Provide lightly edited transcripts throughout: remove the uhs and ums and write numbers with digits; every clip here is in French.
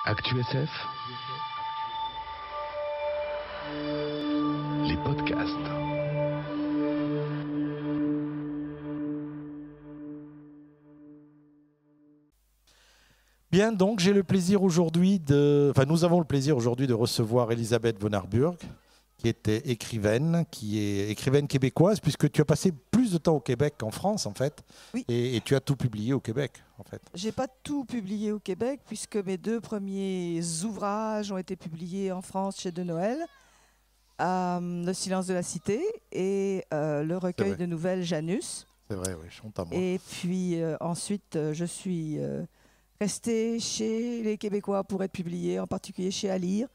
ActuSF, les podcasts. Bien, donc j'ai le plaisir aujourd'hui nous avons le plaisir aujourd'hui de recevoir Elisabeth von Harburg, qui était écrivaine, québécoise, puisque tu as passé plus de temps au Québec qu'en France, en fait, Oui. et tu as tout publié au Québec, en fait. J'ai pas tout publié au Québec puisque mes deux premiers ouvrages ont été publiés en France chez De Noël, Le silence de la cité et le recueil vrai. de nouvelles Janus. C'est vrai, oui, chante à moi. Et puis ensuite, je suis restée chez les Québécois pour être publiée, en particulier chez Alire,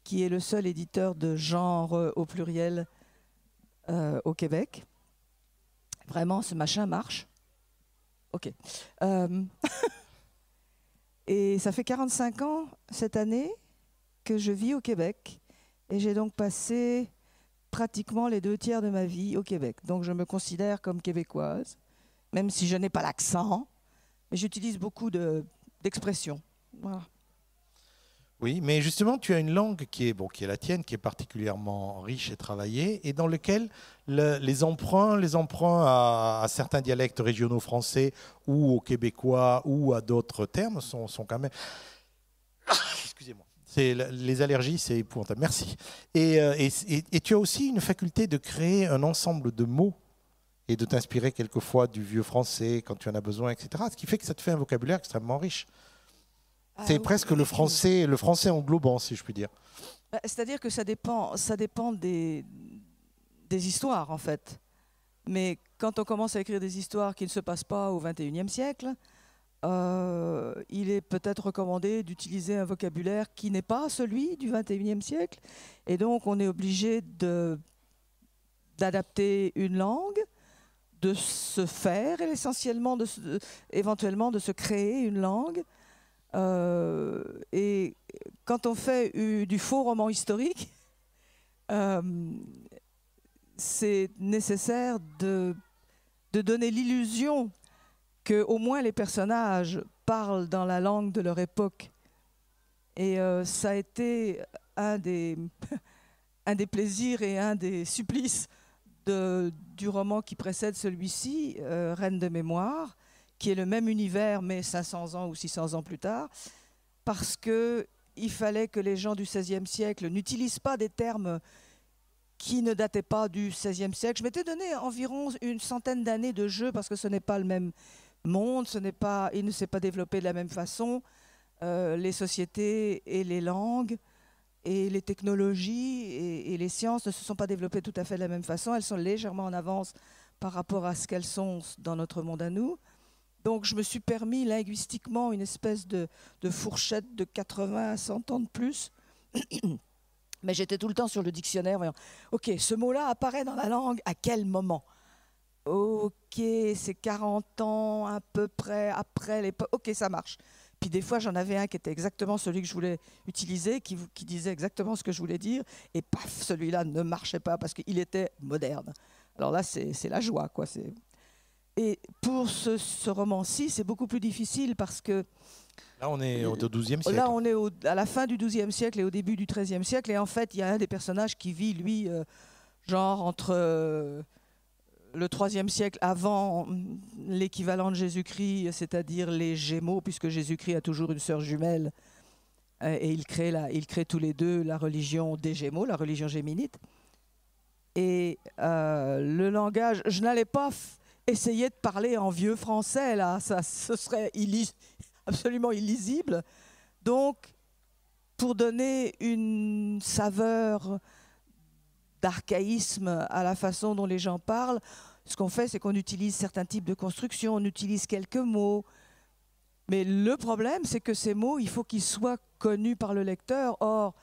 qui est le seul éditeur de genre au pluriel au Québec. Vraiment, ce machin marche. Ok. Et ça fait 45 ans cette année que je vis au Québec. Et j'ai donc passé pratiquement les 2 tiers de ma vie au Québec. Donc je me considère comme québécoise, même si je n'ai pas l'accent. Mais j'utilise beaucoup d'expressions. Voilà. Oui, mais justement, tu as une langue qui est la tienne, qui est particulièrement riche et travaillée, et dans lequel les emprunts à certains dialectes régionaux français ou au québécois ou à d'autres termes sont quand même... Excusez-moi. Les allergies, c'est épouvantable. Merci. Et tu as aussi une faculté de créer un ensemble de mots et de t'inspirer quelquefois du vieux français quand tu en as besoin, etc. Ce qui fait que ça te fait un vocabulaire extrêmement riche. C'est presque le français englobant, si je puis dire. C'est-à-dire que ça dépend des histoires, en fait. Mais quand on commence à écrire des histoires qui ne se passent pas au XXIe siècle, il est peut-être recommandé d'utiliser un vocabulaire qui n'est pas celui du XXIe siècle. Et donc, on est obligé d'adapter une langue, de se faire, essentiellement, éventuellement de se créer une langue. Et quand on fait du faux roman historique, c'est nécessaire de donner l'illusion que au moins les personnages parlent dans la langue de leur époque. Et ça a été un des plaisirs et un des supplices du roman qui précède celui-ci, Reine de mémoire, qui est le même univers, mais 500 ans ou 600 ans plus tard, parce qu'il fallait que les gens du XVIe siècle n'utilisent pas des termes qui ne dataient pas du XVIe siècle. Je m'étais donné environ une centaine d'années de jeu, parce que ce n'est pas le même monde, il ne s'est pas développé de la même façon. Les sociétés et les langues et les technologies et les sciences ne se sont pas développées tout à fait de la même façon. Elles sont légèrement en avance par rapport à ce qu'elles sont dans notre monde à nous. Donc je me suis permis linguistiquement une espèce de fourchette de 80 à 100 ans de plus. Mais j'étais tout le temps sur le dictionnaire, voyant, ok, ce mot-là apparaît dans la langue à quel moment? Ok, c'est 40 ans à peu près après l'époque. Ok, ça marche. Puis des fois, j'en avais un qui était exactement celui que je voulais utiliser, qui disait exactement ce que je voulais dire, et paf, celui-là ne marchait pas parce qu'il était moderne. Alors là, c'est la joie, quoi. Et pour ce roman-ci, c'est beaucoup plus difficile parce que... Là, on est au XIIe siècle. Là, on est à la fin du XIIe siècle et au début du XIIIe siècle. Et en fait, il y a un des personnages qui vit, lui, genre entre le IIIe siècle avant l'équivalent de Jésus-Christ, c'est-à-dire les Gémeaux, puisque Jésus-Christ a toujours une sœur jumelle. Et ils créent tous les deux la religion des Gémeaux, la religion géminite. Et le langage, je n'allais pas essayer de parler en vieux français, là, ce serait absolument illisible. Donc, pour donner une saveur d'archaïsme à la façon dont les gens parlent, ce qu'on fait, c'est qu'on utilise certains types de constructions, on utilise quelques mots. Mais le problème, c'est que ces mots, il faut qu'ils soient connus par le lecteur. Or,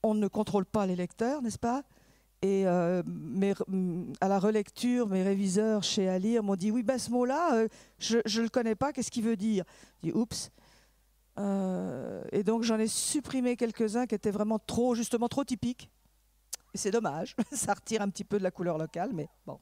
on ne contrôle pas les lecteurs, n'est-ce pas ? Et à la relecture, mes réviseurs chez Alire m'ont dit « Oui, ben, ce mot-là, je ne le connais pas, qu'est-ce qu'il veut dire ?» J'ai dit « Oups !» Et donc, j'en ai supprimé quelques-uns qui étaient vraiment justement trop typiques. Et c'est dommage, ça retire un petit peu de la couleur locale, mais bon.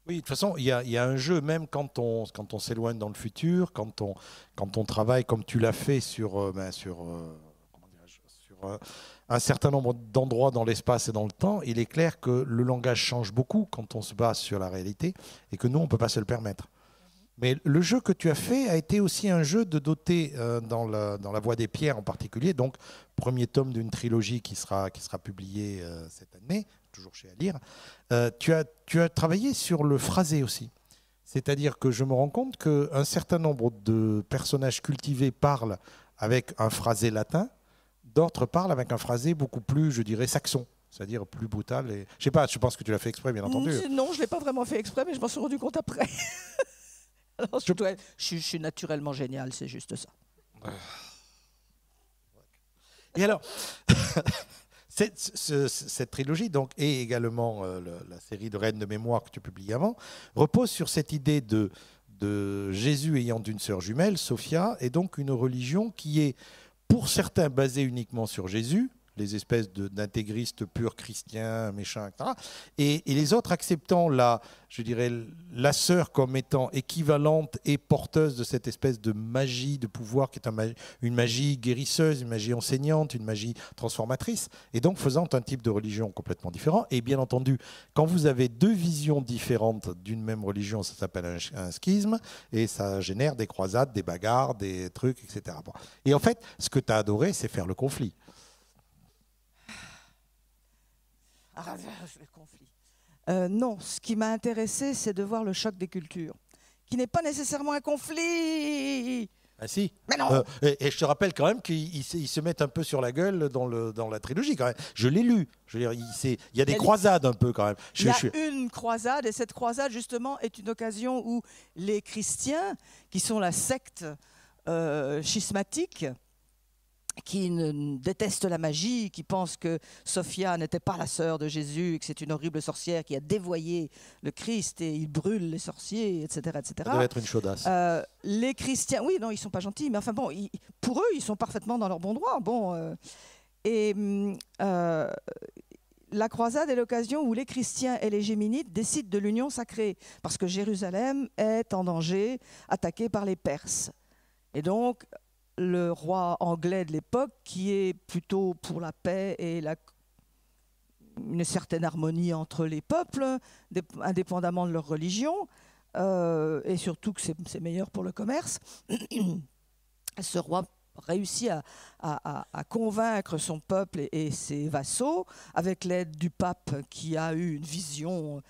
Oui, de toute façon, il y a un jeu, même quand on s'éloigne dans le futur, quand on travaille comme tu l'as fait comment dirais-je, sur un certain nombre d'endroits dans l'espace et dans le temps, il est clair que le langage change beaucoup quand on se base sur la réalité et que nous, on ne peut pas se le permettre. Mais le jeu que tu as fait a été aussi un jeu de doter, dans la Voie des Pierres en particulier, donc premier tome d'une trilogie qui sera publiée cette année, toujours chez Alire. Tu as travaillé sur le phrasé aussi. C'est-à-dire que je me rends compte qu'un certain nombre de personnages cultivés parlent avec un phrasé latin, d'autres parlent avec un phrasé beaucoup plus, je dirais, saxon, c'est-à-dire plus brutal. Et... Je sais pas, je pense que tu l'as fait exprès, bien entendu. Non, je ne l'ai pas vraiment fait exprès, mais je m'en suis rendu compte après. Alors, je suis naturellement génial, c'est juste ça. Et alors, cette trilogie, donc, et également la série de Reines de mémoire que tu publies avant, repose sur cette idée de Jésus ayant une sœur jumelle, Sophia, et donc une religion qui est, pour certains, basée uniquement sur Jésus, les espèces d'intégristes purs chrétiens, méchants, etc. Et les autres acceptant je dirais, la sœur comme étant équivalente et porteuse de cette espèce de magie de pouvoir qui est une magie guérisseuse, une magie enseignante, une magie transformatrice, et donc faisant un type de religion complètement différent. Et bien entendu, quand vous avez deux visions différentes d'une même religion, ça s'appelle un schisme, et ça génère des croisades, des bagarres, des trucs, etc. Bon. Et en fait, ce que tu as adoré, c'est faire le conflit. Le conflit. Non, ce qui m'a intéressé, c'est de voir le choc des cultures, qui n'est pas nécessairement un conflit. Ah si. Mais non. Et je te rappelle quand même qu'ils se mettent un peu sur la gueule dans la trilogie quand même. Je l'ai lu. Je veux dire, il y a des croisades un peu quand même. Il y a une croisade, et cette croisade justement est une occasion où les chrétiens, qui sont la secte schismatique, qui déteste la magie, qui pense que Sophia n'était pas la sœur de Jésus, que c'est une horrible sorcière qui a dévoyé le Christ et il brûle les sorciers, etc. etc. Ça devait être une chaudasse. Les chrétiens, oui, non, ils ne sont pas gentils, mais enfin bon, pour eux, ils sont parfaitement dans leur bon droit. Bon, la croisade est l'occasion où les chrétiens et les géminites décident de l'union sacrée, parce que Jérusalem est en danger, attaquée par les Perses. Et donc, le roi anglais de l'époque, qui est plutôt pour la paix et une certaine harmonie entre les peuples, indépendamment de leur religion, et surtout que c'est meilleur pour le commerce, ce roi réussit à convaincre son peuple et ses vassaux, avec l'aide du pape qui a eu une vision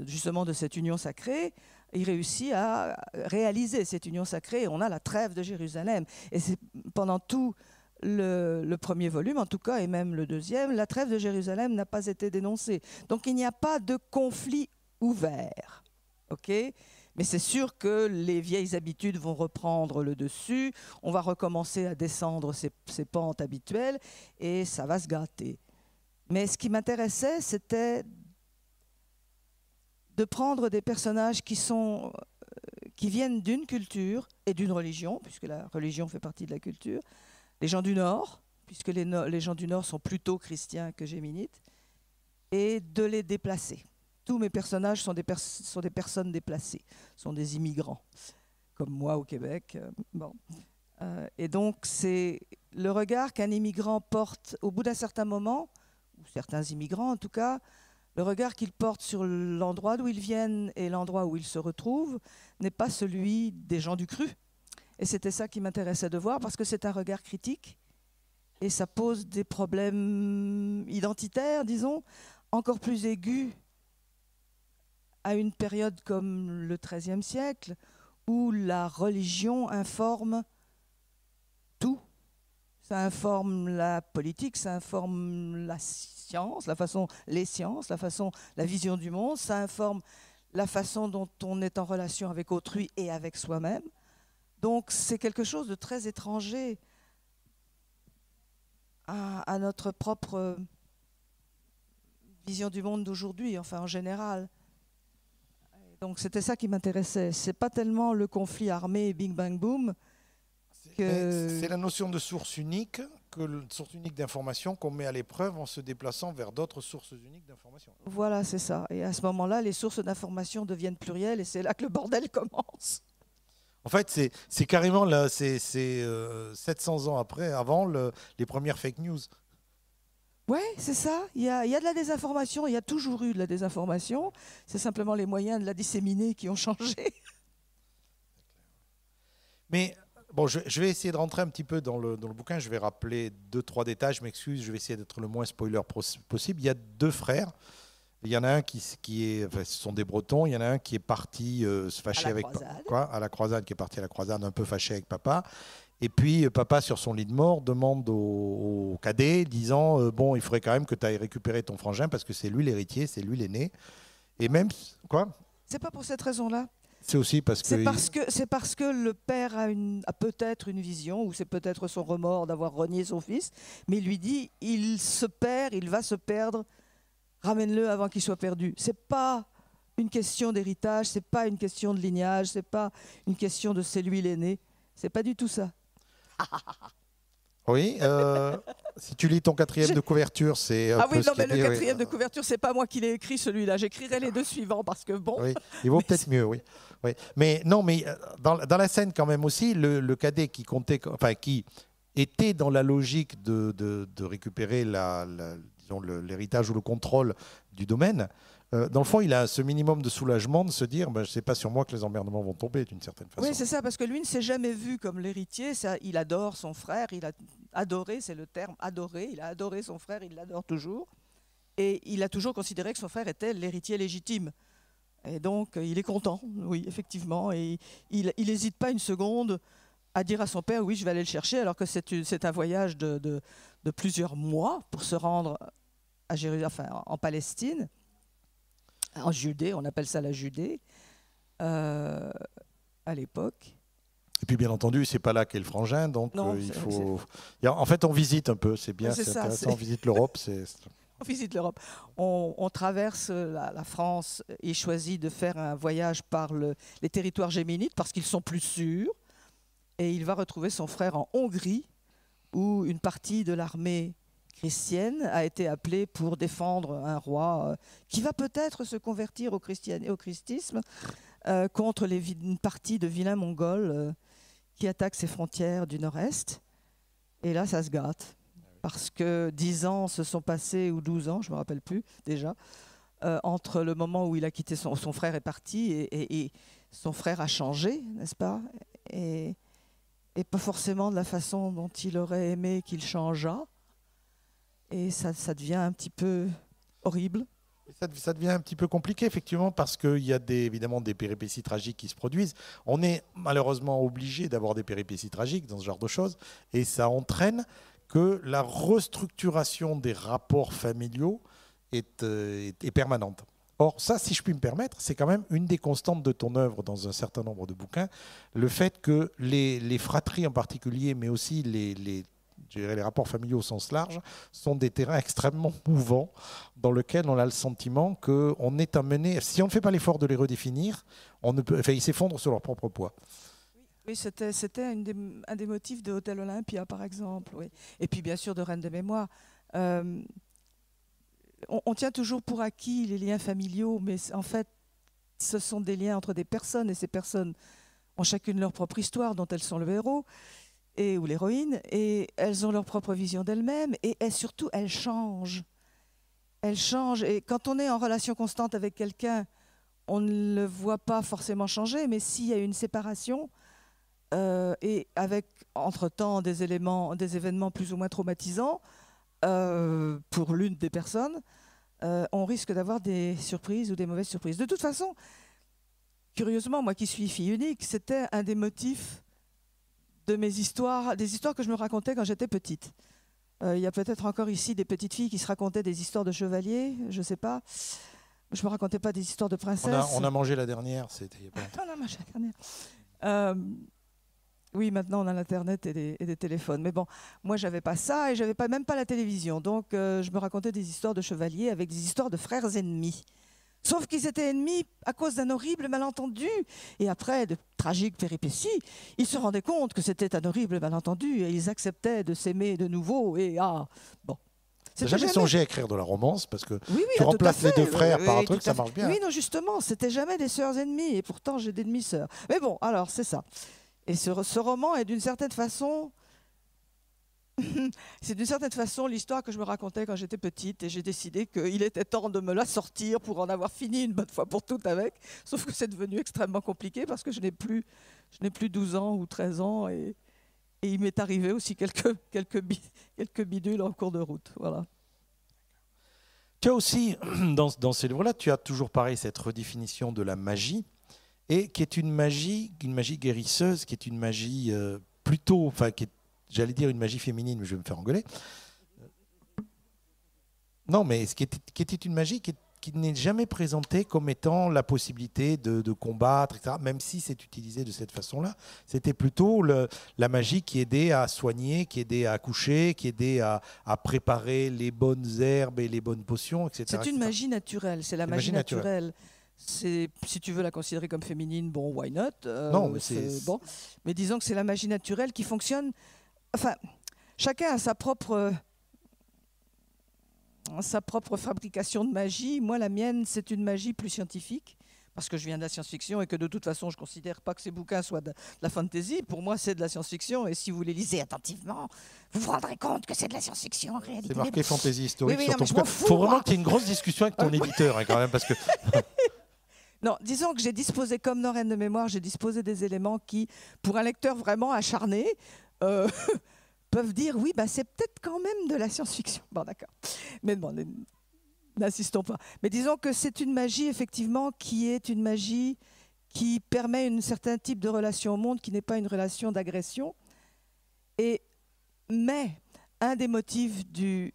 justement de cette union sacrée. Il réussit à réaliser cette union sacrée. On a la trêve de Jérusalem. Et c'est pendant tout le premier volume, en tout cas, et même le deuxième, la trêve de Jérusalem n'a pas été dénoncée. Donc il n'y a pas de conflit ouvert. Okay ? Mais c'est sûr que les vieilles habitudes vont reprendre le dessus. On va recommencer à descendre ces pentes habituelles et ça va se gâter. Mais ce qui m'intéressait, c'était de prendre des personnages qui viennent d'une culture et d'une religion, puisque la religion fait partie de la culture, les gens du Nord, puisque les gens du Nord sont plutôt chrétiens que géminites, et de les déplacer. Tous mes personnages sont des personnes déplacées, sont des immigrants, comme moi au Québec. Bon. Et donc, c'est le regard qu'un immigrant porte au bout d'un certain moment, ou certains immigrants en tout cas, le regard qu'ils portent sur l'endroit d'où ils viennent et l'endroit où ils se retrouvent n'est pas celui des gens du cru. Et c'était ça qui m'intéressait de voir, parce que c'est un regard critique et ça pose des problèmes identitaires, disons, encore plus aigus à une période comme le XIIIe siècle, où la religion informe tout. Ça informe la politique, ça informe la science, la vision du monde, ça informe la façon dont on est en relation avec autrui et avec soi-même. Donc c'est quelque chose de très étranger à notre propre vision du monde d'aujourd'hui, enfin en général. Donc c'était ça qui m'intéressait. C'est pas tellement le conflit armé Bing Bang Boom. C'est la notion de source unique source unique d'information qu'on met à l'épreuve en se déplaçant vers d'autres sources uniques d'information. Voilà, c'est ça. Et à ce moment-là, les sources d'information deviennent plurielles et c'est là que le bordel commence. En fait, c'est carrément là, c'est 700 ans avant les premières fake news. Oui, c'est ça. Il y a de la désinformation, il y a toujours eu de la désinformation. C'est simplement les moyens de la disséminer qui ont changé. Mais bon, je vais essayer de rentrer un petit peu dans le bouquin. Je vais rappeler 2-3 détails. Je m'excuse, je vais essayer d'être le moins spoiler possible. Il y a 2 frères. Il y en a un qui est, enfin, ce sont des Bretons. Il y en a un qui est parti se fâcher avec à la croisade, qui est parti à la croisade un peu fâché avec papa. Et puis papa, sur son lit de mort, demande au cadet, disant bon, il faudrait quand même que tu ailles récupérer ton frangin parce que c'est lui l'héritier, c'est lui l'aîné. Et même quoi? C'est pas pour cette raison-là. C'est aussi parce que c'est parce que le père a peut-être une vision, ou c'est peut-être son remords d'avoir renié son fils, mais il lui dit il se perd, il va se perdre, ramène-le avant qu'il soit perdu. C'est pas une question d'héritage, c'est pas une question de lignage, c'est pas une question de c'est lui l'aîné, c'est pas du tout ça. Oui, si tu lis ton 4e de couverture, c'est. Ah oui, non, mais le 4e de couverture, c'est pas moi qui l'ai écrit celui-là. J'écrirai les 2 suivants parce que bon. Oui, il vaut peut-être mieux, oui. Mais non, mais dans la scène quand même aussi, le cadet qui comptait, enfin qui était dans la logique de récupérer l'héritage ou le contrôle du domaine. Dans le fond, il a ce minimum de soulagement de se dire ben, c'est pas sur moi que les emmerdements vont tomber d'une certaine façon. Oui, c'est ça, parce que lui ne s'est jamais vu comme l'héritier. Il adore son frère, il a adoré, c'est le terme adoré. Il a adoré son frère, il l'adore toujours. Et il a toujours considéré que son frère était l'héritier légitime. Et donc, il est content, oui, effectivement. Et il n'hésite pas une seconde à dire à son père oui, je vais aller le chercher, alors que c'est un voyage de plusieurs mois pour se rendre à en Palestine. En Judée, on appelle ça la Judée, à l'époque. Et puis bien entendu, c'est pas là qu'est le frangin, donc non, il faut. En fait, on visite un peu, c'est bien, c'est intéressant. On visite l'Europe, On visite l'Europe. On traverse la France et choisit de faire un voyage par les territoires géminites parce qu'ils sont plus sûrs. Et il va retrouver son frère en Hongrie, où une partie de l'armée chrétienne a été appelée pour défendre un roi qui va peut-être se convertir au christisme contre une partie de vilains mongols qui attaquent ses frontières du nord-est. Et là, ça se gâte. Parce que 10 ans se sont passés, ou 12 ans, je ne me rappelle plus déjà, entre le moment où il a quitté son frère est parti et son frère a changé, n'est-ce pas, et pas forcément de la façon dont il aurait aimé qu'il changeât. Et ça devient un petit peu horrible. Ça devient un petit peu compliqué, effectivement, parce qu'il y a évidemment des péripéties tragiques qui se produisent. On est malheureusement obligé d'avoir des péripéties tragiques dans ce genre de choses, et ça entraîne que la restructuration des rapports familiaux est permanente. Or, ça, si je puis me permettre, c'est quand même une des constantes de ton œuvre dans un certain nombre de bouquins, le fait que les fratries en particulier, mais aussi les rapports familiaux au sens large, sont des terrains extrêmement mouvants dans lesquels on a le sentiment qu'on est amené, si on ne fait pas l'effort de les redéfinir, ils s'effondrent sur leur propre poids. Oui, c'était un des motifs de Hôtel Olympia, par exemple. Oui. Et puis, bien sûr, de Reine de mémoire. On tient toujours pour acquis les liens familiaux, mais en fait, ce sont des liens entre des personnes, et ces personnes ont chacune leur propre histoire dont elles sont le héros ou l'héroïne, et elles ont leur propre vision d'elles-mêmes, et surtout, elles changent. Elles changent, et quand on est en relation constante avec quelqu'un, on ne le voit pas forcément changer, mais s'il y a une séparation, et avec, entre-temps, des événements plus ou moins traumatisants, pour l'une des personnes, on risque d'avoir des surprises ou des mauvaises surprises. De toute façon, curieusement, moi qui suis fille unique, c'était un des motifs de mes histoires, des histoires que je me racontais quand j'étais petite. Il y a peut-être encore ici des petites filles qui se racontaient des histoires de chevaliers, je ne sais pas. Je ne me racontais pas des histoires de princesses. On a mangé la dernière. On a mangé la dernière. Oui, maintenant on a l'Internet et des téléphones. Mais bon, moi j'avais pas ça et j'avais même pas la télévision. Donc je me racontais des histoires de chevaliers avec des histoires de frères ennemis. Sauf qu'ils étaient ennemis à cause d'un horrible malentendu. Et après de tragiques péripéties, ils se rendaient compte que c'était un horrible malentendu et ils acceptaient de s'aimer de nouveau. Et bon. Tu n'as jamais songé à écrire de la romance parce que oui, tu remplaces les deux frères par un truc, ça marche bien. Oui, non, justement, c'était jamais des sœurs ennemies et pourtant j'ai des demi-sœurs. Mais bon, alors c'est ça. Et ce roman est d'une certaine façon... C'est d'une certaine façon l'histoire que je me racontais quand j'étais petite et j'ai décidé qu'il était temps de me la sortir pour en avoir fini une bonne fois pour toutes avec. Sauf que c'est devenu extrêmement compliqué parce que je n'ai plus 12 ans ou 13 ans et il m'est arrivé aussi quelques bidules en cours de route. Voilà. Tu as aussi, dans ces livres-là, tu as toujours pareil cette redéfinition de la magie et qui est une magie guérisseuse, qui est une magie plutôt, enfin qui est, j'allais dire une magie féminine, mais je vais me faire engueuler. Non, mais qui était une magie qui n'est jamais présentée comme étant la possibilité de combattre, etc. Même si c'est utilisé de cette façon-là. C'était plutôt la magie qui aidait à soigner, qui aidait à accoucher, qui aidait à préparer les bonnes herbes et les bonnes potions, etc. C'est une magie naturelle, c'est la magie naturelle. Si tu veux la considérer comme féminine, bon, why not? Non, mais c'est bon. Mais disons que c'est la magie naturelle qui fonctionne. Enfin, chacun a sa propre fabrication de magie. Moi, la mienne, c'est une magie plus scientifique, parce que je viens de la science-fiction et que de toute façon, je ne considère pas que ces bouquins soient de la fantasy. Pour moi, c'est de la science-fiction. Et si vous les lisez attentivement, vous vous rendrez compte que c'est de la science-fiction en réalité. C'est marqué fantasy historique oui, sur ton bouquin. Il faut vraiment que tu aies une grosse discussion avec ton éditeur, hein, quand même, parce que... Non, disons que j'ai disposé, comme Norraine de mémoire, j'ai disposé des éléments qui, pour un lecteur vraiment acharné, peuvent dire oui, bah, c'est peut-être quand même de la science-fiction. Bon, d'accord. Mais bon, n'insistons pas. Mais disons que c'est une magie, effectivement, qui est une magie qui permet un certain type de relation au monde, qui n'est pas une relation d'agression. Mais un des motifs du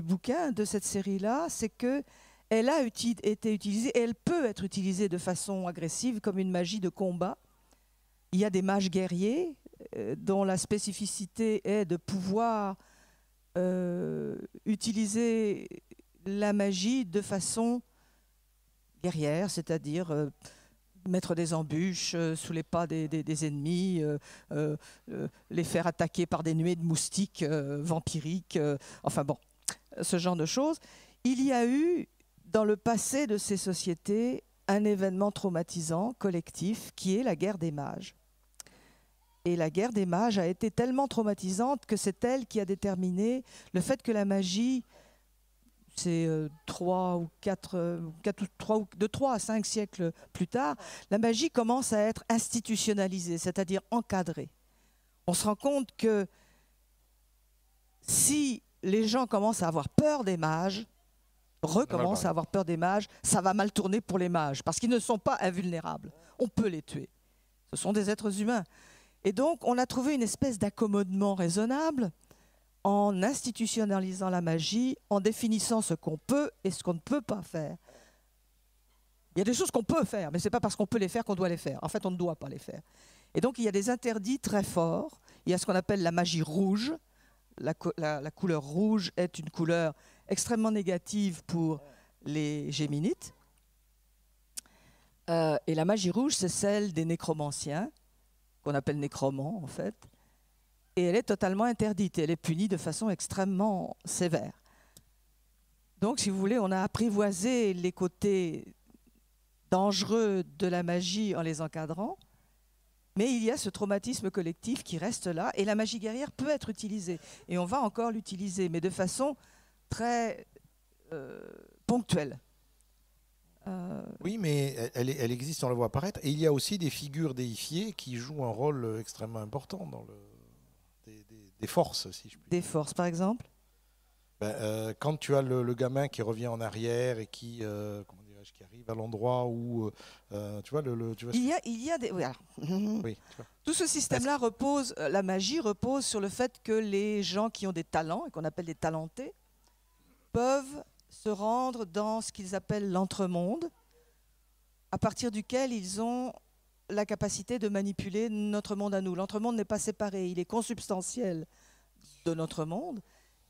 bouquin, de cette série-là, c'est qu'elle a été utilisée, et elle peut être utilisée de façon agressive comme une magie de combat. Il y a des mages guerriers dont la spécificité est de pouvoir utiliser la magie de façon guerrière, c'est-à-dire mettre des embûches sous les pas des ennemis, les faire attaquer par des nuées de moustiques vampiriques, enfin bon, ce genre de choses. Il y a eu, dans le passé de ces sociétés, un événement traumatisant, collectif, qui est la guerre des mages. Et la guerre des mages a été tellement traumatisante que c'est elle qui a déterminé le fait que la magie, c'est de 3 à 5 siècles plus tard, la magie commence à être institutionnalisée, c'est-à-dire encadrée. On se rend compte que si les gens commencent à avoir peur des mages, recommencent à avoir peur des mages, ça va mal tourner pour les mages, parce qu'ils ne sont pas invulnérables. On peut les tuer. Ce sont des êtres humains. Et donc, on a trouvé une espèce d'accommodement raisonnable en institutionnalisant la magie, en définissant ce qu'on peut et ce qu'on ne peut pas faire. Il y a des choses qu'on peut faire, mais ce n'est pas parce qu'on peut les faire qu'on doit les faire. En fait, on ne doit pas les faire. Et donc, il y a des interdits très forts. Il y a ce qu'on appelle la magie rouge. La couleur rouge est une couleur extrêmement négative pour les géminites. Et la magie rouge, c'est celle des nécromanciens, qu'on appelle nécromants en fait, et elle est totalement interdite, elle est punie de façon extrêmement sévère. Donc, si vous voulez, on a apprivoisé les côtés dangereux de la magie en les encadrant, mais il y a ce traumatisme collectif qui reste là, et la magie guerrière peut être utilisée, et on va encore l'utiliser, mais de façon très ponctuelle. Oui, mais elle existe, on la voit apparaître. Et il y a aussi des figures déifiées qui jouent un rôle extrêmement important dans des forces, si je puis dire. Des forces, par exemple quand tu as le gamin qui revient en arrière et qui arrive à l'endroit où... tu vois, il y a des... Oui, oui, tu vois. Tout ce système-là repose... la magie repose sur le fait que les gens qui ont des talents, et qu'on appelle des talentés, peuvent se rendre dans ce qu'ils appellent l'entremonde, à partir duquel ils ont la capacité de manipuler notre monde à nous. L'entremonde n'est pas séparé, il est consubstantiel de notre monde,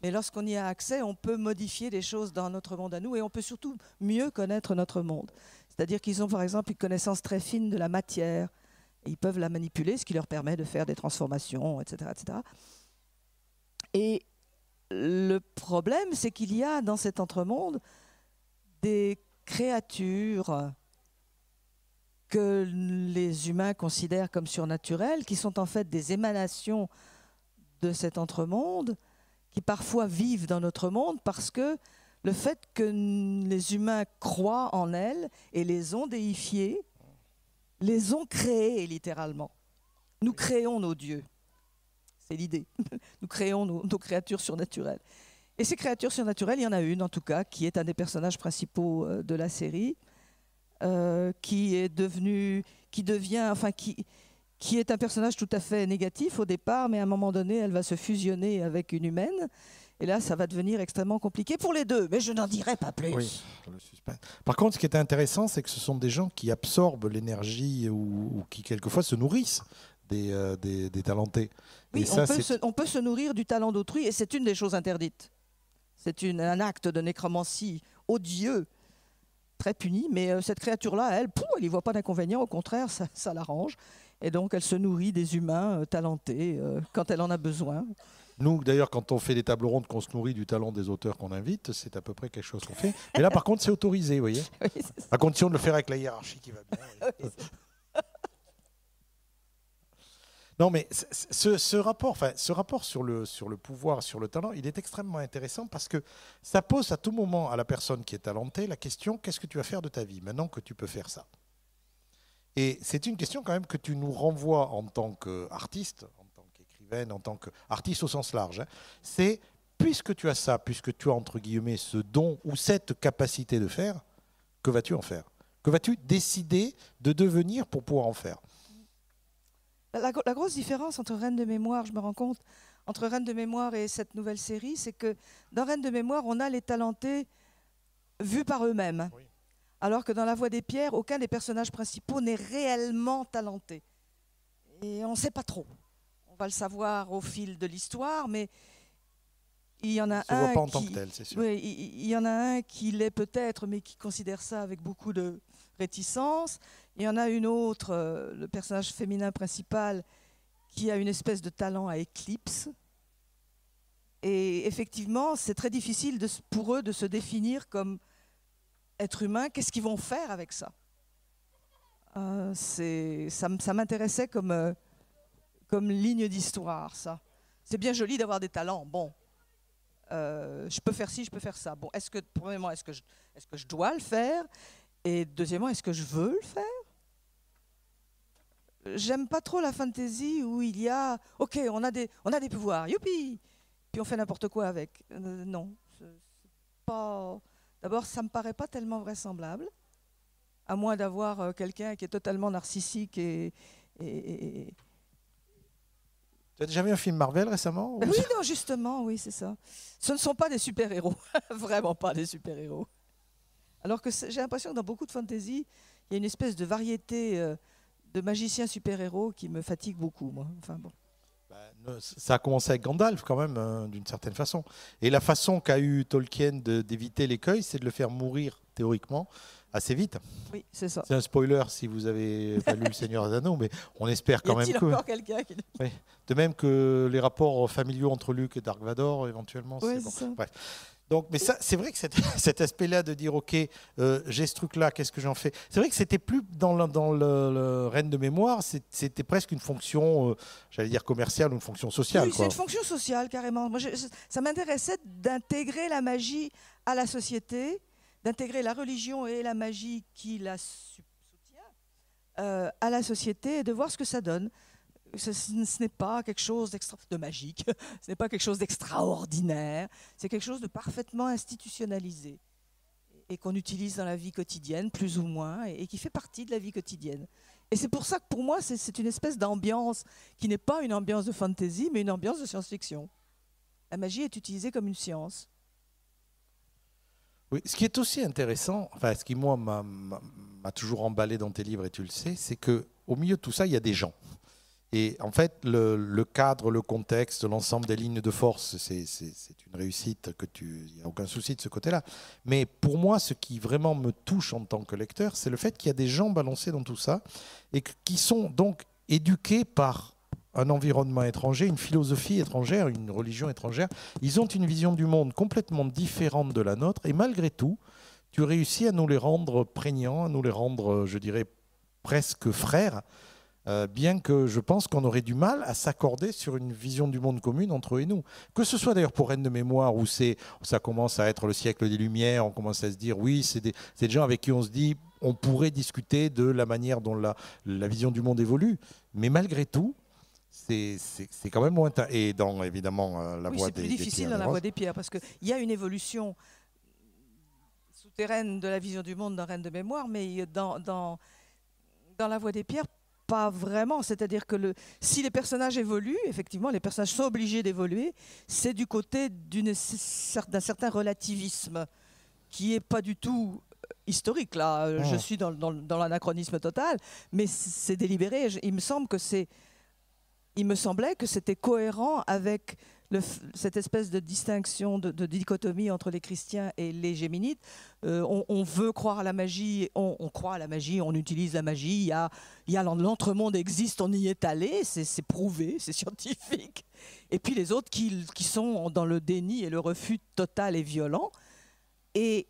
Mais lorsqu'on y a accès, on peut modifier les choses dans notre monde à nous et on peut surtout mieux connaître notre monde. C'est-à-dire qu'ils ont par exemple une connaissance très fine de la matière. Et ils peuvent la manipuler, ce qui leur permet de faire des transformations, etc., etc. Et le problème, c'est qu'il y a dans cet entremonde des créatures que les humains considèrent comme surnaturelles, qui sont en fait des émanations de cet entremonde, qui parfois vivent dans notre monde parce que le fait que les humains croient en elles et les ont déifiées, les ont créées littéralement. Nous créons nos dieux. C'est l'idée. Nous créons nos créatures surnaturelles. Et ces créatures surnaturelles, il y en a une en tout cas, qui est un des personnages principaux de la série, qui est un personnage tout à fait négatif au départ, mais à un moment donné, elle va se fusionner avec une humaine. Et là, ça va devenir extrêmement compliqué pour les deux. Mais je n'en dirai pas plus. Oui, le suspense. Par contre, ce qui est intéressant, c'est que ce sont des gens qui absorbent l'énergie ou qui, quelquefois, se nourrissent des talentés. Oui, et ça, on peut se nourrir du talent d'autrui, et c'est une des choses interdites. C'est un acte de nécromancie odieux, très puni, mais cette créature-là, elle n'y voit pas d'inconvénient, au contraire, ça l'arrange. Et donc, elle se nourrit des humains talentés quand elle en a besoin. Nous, d'ailleurs, quand on fait des tables rondes, qu'on se nourrit du talent des auteurs qu'on invite, c'est à peu près quelque chose qu'on fait. Mais là, par contre, c'est autorisé, vous voyez. Oui, à condition de le faire avec la hiérarchie qui va bien. Oui, non, mais ce rapport sur le pouvoir, sur le talent, il est extrêmement intéressant parce que ça pose à tout moment à la personne qui est talentée la question: qu'est-ce que tu vas faire de ta vie maintenant que tu peux faire ça? Et c'est une question quand même que tu nous renvoies en tant qu'artiste, en tant qu'écrivaine, en tant qu'artiste au sens large. Hein. C'est, puisque tu as ça, puisque tu as entre guillemets ce don ou cette capacité de faire, que vas-tu en faire? Que vas-tu décider de devenir pour pouvoir en faire? La grosse différence entre Reine de mémoire, je me rends compte, entre Reine de mémoire et cette nouvelle série, c'est que dans Reine de mémoire, on a les talentés vus par eux-mêmes. Oui. Alors que dans La Voix des pierres, aucun des personnages principaux n'est réellement talenté. Et on ne sait pas trop. On va le savoir au fil de l'histoire, mais il y en a un voit pas en tant que tel, c'est sûr. Oui, il y en a un qui l'est peut-être, mais qui considère ça avec beaucoup de réticence. Il y en a une autre, le personnage féminin principal, qui a une espèce de talent à éclipse. Et effectivement, c'est très difficile pour eux de se définir comme être humain. Qu'est-ce qu'ils vont faire avec ça? Ça m'intéressait comme ligne d'histoire, ça. C'est bien joli d'avoir des talents. Bon, je peux faire ci, je peux faire ça. Bon, premièrement, est-ce que je dois le faire? Et deuxièmement, est-ce que je veux le faire? J'aime pas trop la fantasy où il y a, ok, on a des pouvoirs, youpi, puis on fait n'importe quoi avec. Non, c'est pas. D'abord, ça me paraît pas tellement vraisemblable, à moins d'avoir quelqu'un qui est totalement narcissique et. Tu as déjà vu un film Marvel récemment? Oui, non, justement, oui, c'est ça. Ce ne sont pas des super-héros, vraiment pas des super-héros. Alors que j'ai l'impression que dans beaucoup de fantasy, il y a une espèce de variété de magiciens super-héros qui me fatigue beaucoup, moi. Enfin, bon. Ça a commencé avec Gandalf quand même, d'une certaine façon. Et la façon qu'a eu Tolkien d'éviter l'écueil, c'est de le faire mourir, théoriquement, assez vite. Oui, c'est ça. C'est un spoiler si vous avez pas lu Le Seigneur des Anneaux, mais on espère quand même que... encore quelqu'un qui... Oui. De même que les rapports familiaux entre Luke et Dark Vador, éventuellement. Oui, c'est bon. ça. Bref. Donc, mais ça, c'est vrai que cet aspect-là de dire, ok, j'ai ce truc-là, qu'est-ce que j'en fais? C'est vrai que c'était plus dans le Reine de mémoire, c'était presque une fonction, j'allais dire commerciale ou une fonction sociale. Oui, c'est une fonction sociale carrément. Moi, ça m'intéressait d'intégrer la magie à la société, d'intégrer la religion et la magie qui la soutient à la société et de voir ce que ça donne. Ce n'est pas quelque chose de magique, ce n'est pas quelque chose d'extraordinaire, c'est quelque chose de parfaitement institutionnalisé et qu'on utilise dans la vie quotidienne, plus ou moins, et qui fait partie de la vie quotidienne. Et c'est pour ça que pour moi, c'est une espèce d'ambiance qui n'est pas une ambiance de fantasy, mais une ambiance de science-fiction. La magie est utilisée comme une science. Oui, ce qui est aussi intéressant, enfin, ce qui moi m'a toujours emballé dans tes livres, et tu le sais, c'est qu'au milieu de tout ça, il y a des gens. Et en fait, le cadre, le contexte, l'ensemble des lignes de force, c'est une réussite il n'y a aucun souci de ce côté-là. Mais pour moi, ce qui vraiment me touche en tant que lecteur, c'est le fait qu'il y a des gens balancés dans tout ça et qui sont donc éduqués par un environnement étranger, une philosophie étrangère, une religion étrangère. Ils ont une vision du monde complètement différente de la nôtre et malgré tout, tu réussis à nous les rendre prégnants, à nous les rendre, je dirais, presque frères. Bien que je pense qu'on aurait du mal à s'accorder sur une vision du monde commune entre eux et nous. Que ce soit d'ailleurs pour Reine de mémoire, où ça commence à être le siècle des Lumières, on commence à se dire, oui, c'est des gens avec qui on se dit, on pourrait discuter de la manière dont la vision du monde évolue. Mais malgré tout, c'est quand même lointain. Et dans, évidemment, la voie des pierres. C'est plus difficile dans la voie des pierres, parce qu'il y a une évolution souterraine de la vision du monde dans Reine de mémoire, mais dans la voie des pierres, pas vraiment, c'est-à-dire que si les personnages évoluent, effectivement, les personnages sont obligés d'évoluer, c'est du côté d'un certain relativisme qui n'est pas du tout historique. Là, je suis dans l'anachronisme total, mais c'est délibéré. Il me semblait que c'était cohérent avec cette espèce de distinction, de dichotomie entre les chrétiens et les géminites. On veut croire à la magie, on croit à la magie, on utilise la magie, l'entremonde existe, on y est allé, c'est prouvé, c'est scientifique. Et puis les autres qui sont dans le déni et le refus total et violent, et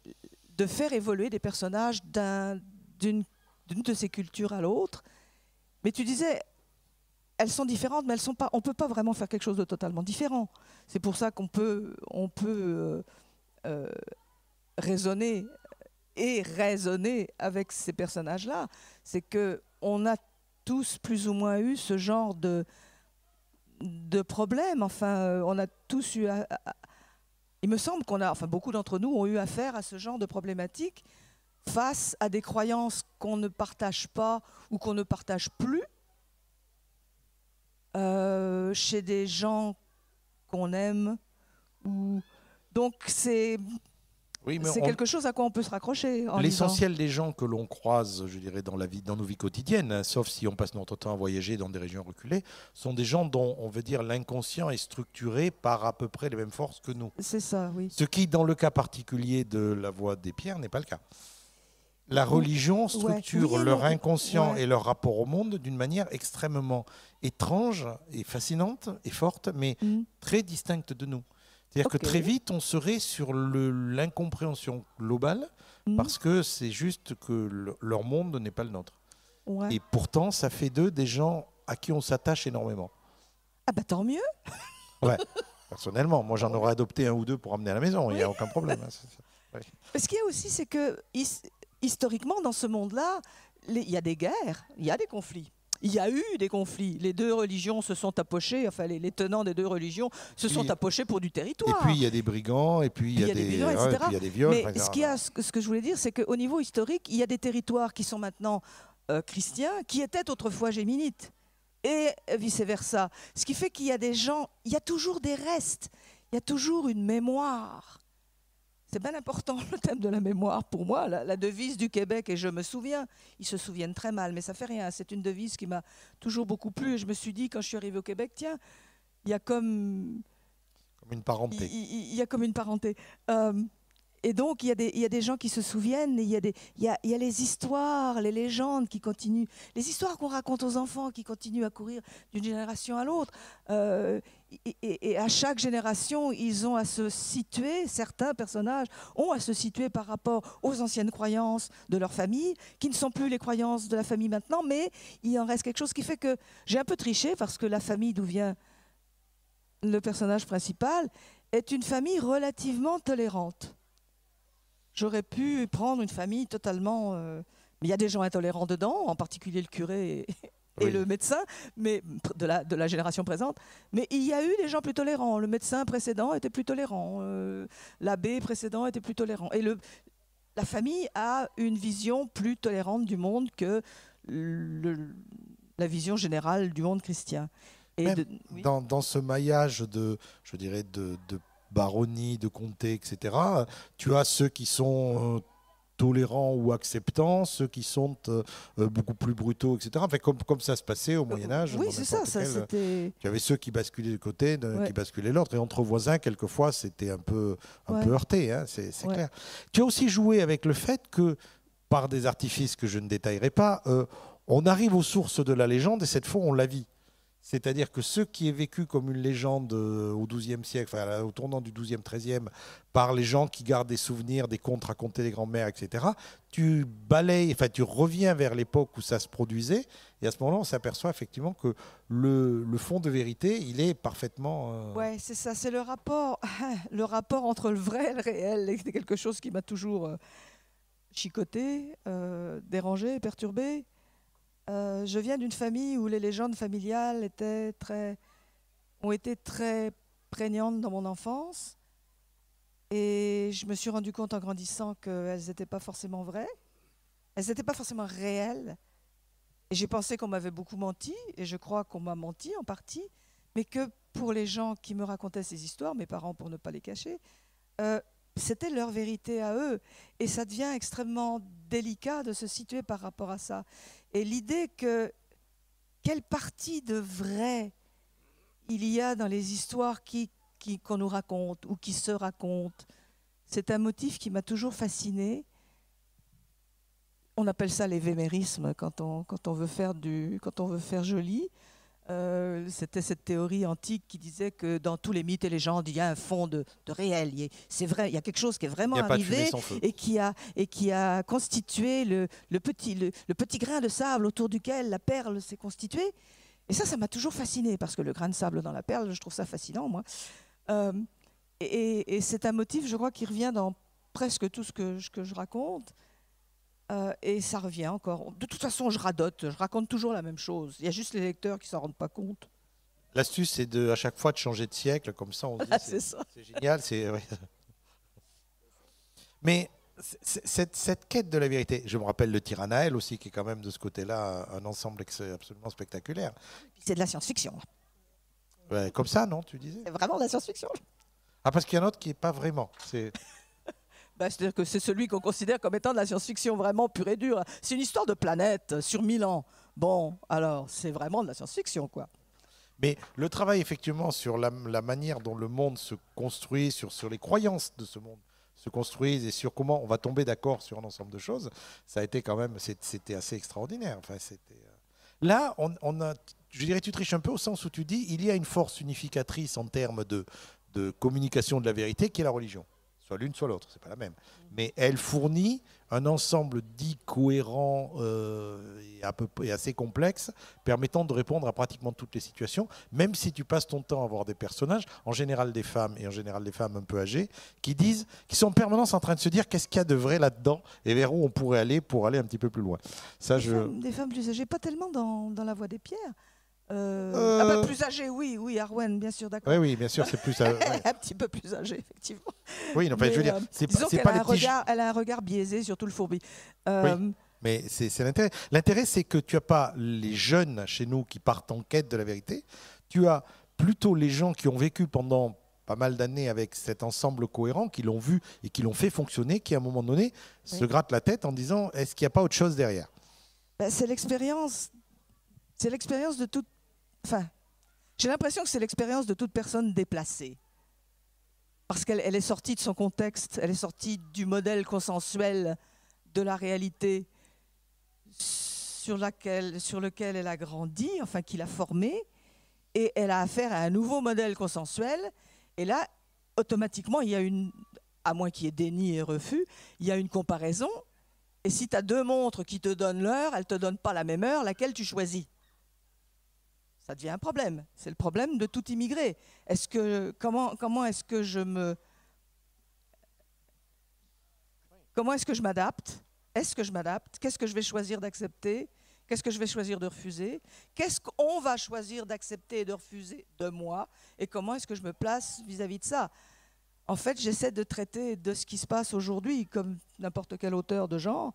de faire évoluer des personnages d'une de ces cultures à l'autre. Mais tu disais, elles sont différentes, mais elles sont pas. On peut pas vraiment faire quelque chose de totalement différent. C'est pour ça qu'on peut raisonner avec ces personnages-là. C'est que on a tous plus ou moins eu ce genre de problème. Enfin, on a tous eu. Il me semble beaucoup d'entre nous ont eu affaire à ce genre de problématique face à des croyances qu'on ne partage pas ou qu'on ne partage plus. Chez des gens qu'on aime. Donc c'est quelque chose à quoi on peut se raccrocher. L'essentiel des gens que l'on croise, je dirais, dans nos vies quotidiennes, hein, sauf si on passe notre temps à voyager dans des régions reculées, sont des gens dont, on veut dire, l'inconscient est structuré par à peu près les mêmes forces que nous. C'est ça, oui. Ce qui, dans le cas particulier de la voie des pierres, n'est pas le cas. La religion structure leur inconscient et leur rapport au monde d'une manière extrêmement étrange et fascinante et forte, mais très distincte de nous. C'est-à-dire que très vite, on serait sur l'incompréhension globale parce que c'est juste que leur monde n'est pas le nôtre. Ouais. Et pourtant, ça fait d'eux des gens à qui on s'attache énormément. Ah bah tant mieux. Ouais. Personnellement, moi j'en aurais adopté un ou deux pour amener à la maison, il n'y a aucun problème. Ce qu'il y a aussi, c'est que historiquement, dans ce monde-là, il y a des guerres, il y a des conflits. Il y a eu des conflits. Les deux religions se sont approchées, enfin les tenants des deux religions se sont approchés pour du territoire. Et puis il y a des brigands, et puis il y a des viols. Mais ce que je voulais dire, c'est qu'au niveau historique, il y a des territoires qui sont maintenant chrétiens, qui étaient autrefois géminites, et vice-versa. Ce qui fait qu'il y a des gens, il y a toujours des restes, il y a toujours une mémoire. C'est bien important le thème de la mémoire pour moi, la devise du Québec, et je me souviens, ils se souviennent très mal, mais ça fait rien, c'est une devise qui m'a toujours beaucoup plu, et je me suis dit quand je suis arrivée au Québec, tiens, il y a comme une parenté. Il y a comme une parenté. Et donc, il y a des gens qui se souviennent, et il y a les histoires, les légendes qui continuent, les histoires qu'on raconte aux enfants qui continuent à courir d'une génération à l'autre. Et à chaque génération, ils ont à se situer, certains personnages ont à se situer par rapport aux anciennes croyances de leur famille, qui ne sont plus les croyances de la famille maintenant, mais il en reste quelque chose qui fait que j'ai un peu triché, parce que la famille d'où vient le personnage principal est une famille relativement tolérante. J'aurais pu prendre une famille totalement... mais il y a des gens intolérants dedans, en particulier le curé et le médecin, mais de la génération présente. Mais il y a eu des gens plus tolérants. Le médecin précédent était plus tolérant. L'abbé précédent était plus tolérant. Et la famille a une vision plus tolérante du monde que la vision générale du monde chrétien. Et dans ce maillage de baronnie, de comté, etc., tu as ceux qui sont tolérants ou acceptants, ceux qui sont beaucoup plus brutaux, etc. Enfin, comme ça se passait au Moyen-Âge. Oui, c'est ça. C'était... Tu avais ceux qui basculaient de côté, qui basculaient l'autre. Et entre voisins, quelquefois, c'était un peu heurté, hein, c'est clair. Tu as aussi joué avec le fait que, par des artifices que je ne détaillerai pas, on arrive aux sources de la légende et cette fois, on la vit. C'est-à-dire que ce qui est vécu comme une légende au XIIe siècle, enfin, au tournant du XIIe, XIIIe, par les gens qui gardent des souvenirs, des contes racontés des grands-mères, etc., tu balayes, enfin, tu reviens vers l'époque où ça se produisait, et à ce moment-là, on s'aperçoit effectivement que le fond de vérité, il est parfaitement... Ouais, c'est ça, c'est le rapport entre le vrai et le réel. C'est quelque chose qui m'a toujours chicoté, dérangé, perturbé. Je viens d'une famille où les légendes familiales ont été très prégnantes dans mon enfance. Et je me suis rendu compte en grandissant qu'elles n'étaient pas forcément vraies. Elles n'étaient pas forcément réelles. Et j'ai pensé qu'on m'avait beaucoup menti, et je crois qu'on m'a menti en partie, mais que pour les gens qui me racontaient ces histoires, mes parents pour ne pas les cacher, c'était leur vérité à eux. Et ça devient extrêmement délicat de se situer par rapport à ça. Et l'idée quelle partie de vrai il y a dans les histoires qu'on nous raconte ou qui se racontent, c'est un motif qui m'a toujours fascinée. On appelle ça l'évémérisme quand on veut faire joli. C'était cette théorie antique qui disait que dans tous les mythes et légendes, il y a un fond de réel. C'est vrai, il y a quelque chose qui est vraiment arrivé et qui a constitué le petit grain de sable autour duquel la perle s'est constituée. Et ça m'a toujours fasciné parce que le grain de sable dans la perle, je trouve ça fascinant, moi. Et c'est un motif, je crois, qui revient dans presque tout ce que je raconte. Et ça revient encore. De toute façon, je radote, je raconte toujours la même chose. Il y a juste les lecteurs qui ne s'en rendent pas compte. L'astuce, c'est à chaque fois de changer de siècle, comme ça on se dit c'est génial. Ouais. Mais cette quête de la vérité, je me rappelle le Tyrannael aussi, qui est quand même de ce côté-là un ensemble absolument spectaculaire. C'est de la science-fiction. Ouais, comme ça, non, tu disais? C'est vraiment de la science-fiction. Ah, parce qu'il y en a un autre qui n'est pas vraiment. C'est-à-dire que c'est celui qu'on considère comme étant de la science-fiction vraiment pure et dure. C'est une histoire de planète sur 1000 ans. Bon, alors, c'est vraiment de la science-fiction, quoi. Mais le travail, effectivement, sur la manière dont le monde se construit, sur les croyances de ce monde se construisent et sur comment on va tomber d'accord sur un ensemble de choses, ça a été quand même, c'était assez extraordinaire. Enfin, là, je dirais, tu triches un peu au sens où tu dis, il y a une force unificatrice en termes de communication de la vérité qui est la religion. Soit l'une, soit l'autre, c'est pas la même. Mais elle fournit un ensemble dit cohérent et assez complexe, permettant de répondre à pratiquement toutes les situations, même si tu passes ton temps à voir des personnages, en général des femmes, et en général des femmes un peu âgées, qui sont en permanence en train de se dire qu'est-ce qu'il y a de vrai là-dedans, et vers où on pourrait aller pour aller un petit peu plus loin. Des femmes plus âgées, pas tellement dans La Voix des Pierres. Plus âgé, oui, Arwen, bien sûr, d'accord. Oui, bien sûr, c'est plus... un petit peu plus âgé, effectivement. Oui, non, je veux dire, c'est pas les petits... Elle a un regard biaisé sur tout le fourbi. Oui, mais c'est l'intérêt. L'intérêt, c'est que tu n'as pas les jeunes chez nous qui partent en quête de la vérité. Tu as plutôt les gens qui ont vécu pendant pas mal d'années avec cet ensemble cohérent, qui l'ont vu et qui l'ont fait fonctionner, qui à un moment donné se grattent la tête en disant est-ce qu'il n'y a pas autre chose derrière? C'est l'expérience de toute... Enfin, j'ai l'impression que c'est l'expérience de toute personne déplacée. Parce qu'elle est sortie de son contexte, elle est sortie du modèle consensuel de la réalité sur lequel elle a grandi, enfin qui l'a formée, et elle a affaire à un nouveau modèle consensuel. Et là, automatiquement, il y a à moins qu'il y ait déni et refus, il y a une comparaison. Et si tu as deux montres qui te donnent l'heure, elles ne te donnent pas la même heure, laquelle tu choisis? Ça devient un problème. C'est le problème de tout immigré. Comment est-ce que je m'adapte? Est-ce que je m'adapte? Qu'est-ce que je vais choisir d'accepter? Qu'est-ce que je vais choisir de refuser? Qu'est-ce qu'on va choisir d'accepter et de refuser de moi? Et comment est-ce que je me place vis-à-vis de ça? En fait, j'essaie de traiter de ce qui se passe aujourd'hui comme n'importe quel auteur de genre.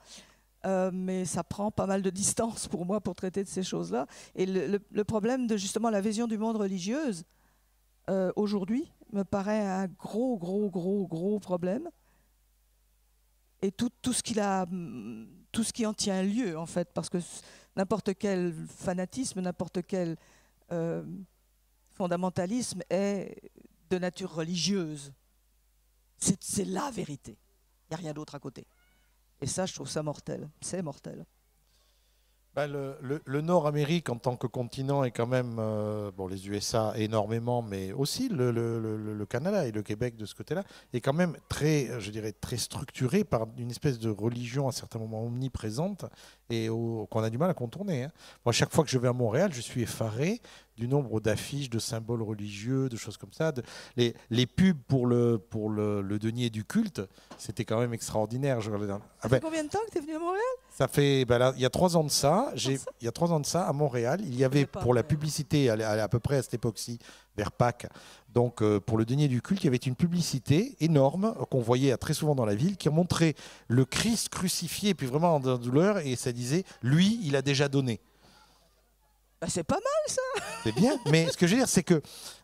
Mais ça prend pas mal de distance pour moi pour traiter de ces choses-là. Et le problème de justement la vision du monde religieuse aujourd'hui me paraît un gros problème. et tout ce tout ce qui en tient lieu, en fait, parce que n'importe quel fanatisme, n'importe quel fondamentalisme est de nature religieuse. C'est la vérité. Il n'y a rien d'autre à côté. Et ça, je trouve ça mortel. C'est mortel. Ben, le Nord-Amérique en tant que continent est quand même, bon, les USA énormément, mais aussi le Canada et le Québec de ce côté-là, est quand même très, je dirais, très structuré par une espèce de religion à certains moments omniprésente et qu'on a du mal à contourner. Hein. Moi, chaque fois que je vais à Montréal, je suis effaré du nombre d'affiches, de symboles religieux, de choses comme ça. Les pubs pour le denier du culte, c'était quand même extraordinaire. Ça fait combien de temps que tu es venu à Montréal? Ça fait, ben là, il y a 3 ans de ça. Il y a 3 ans de ça, à Montréal, il y avait pour la publicité, à peu près à cette époque-ci, vers Pâques, donc pour le denier du culte, il y avait une publicité énorme qu'on voyait très souvent dans la ville qui montrait le Christ crucifié, puis vraiment en douleur, et ça disait, lui, il a déjà donné. Bah, c'est pas mal ça. C'est bien, mais ce que je veux dire, c'est que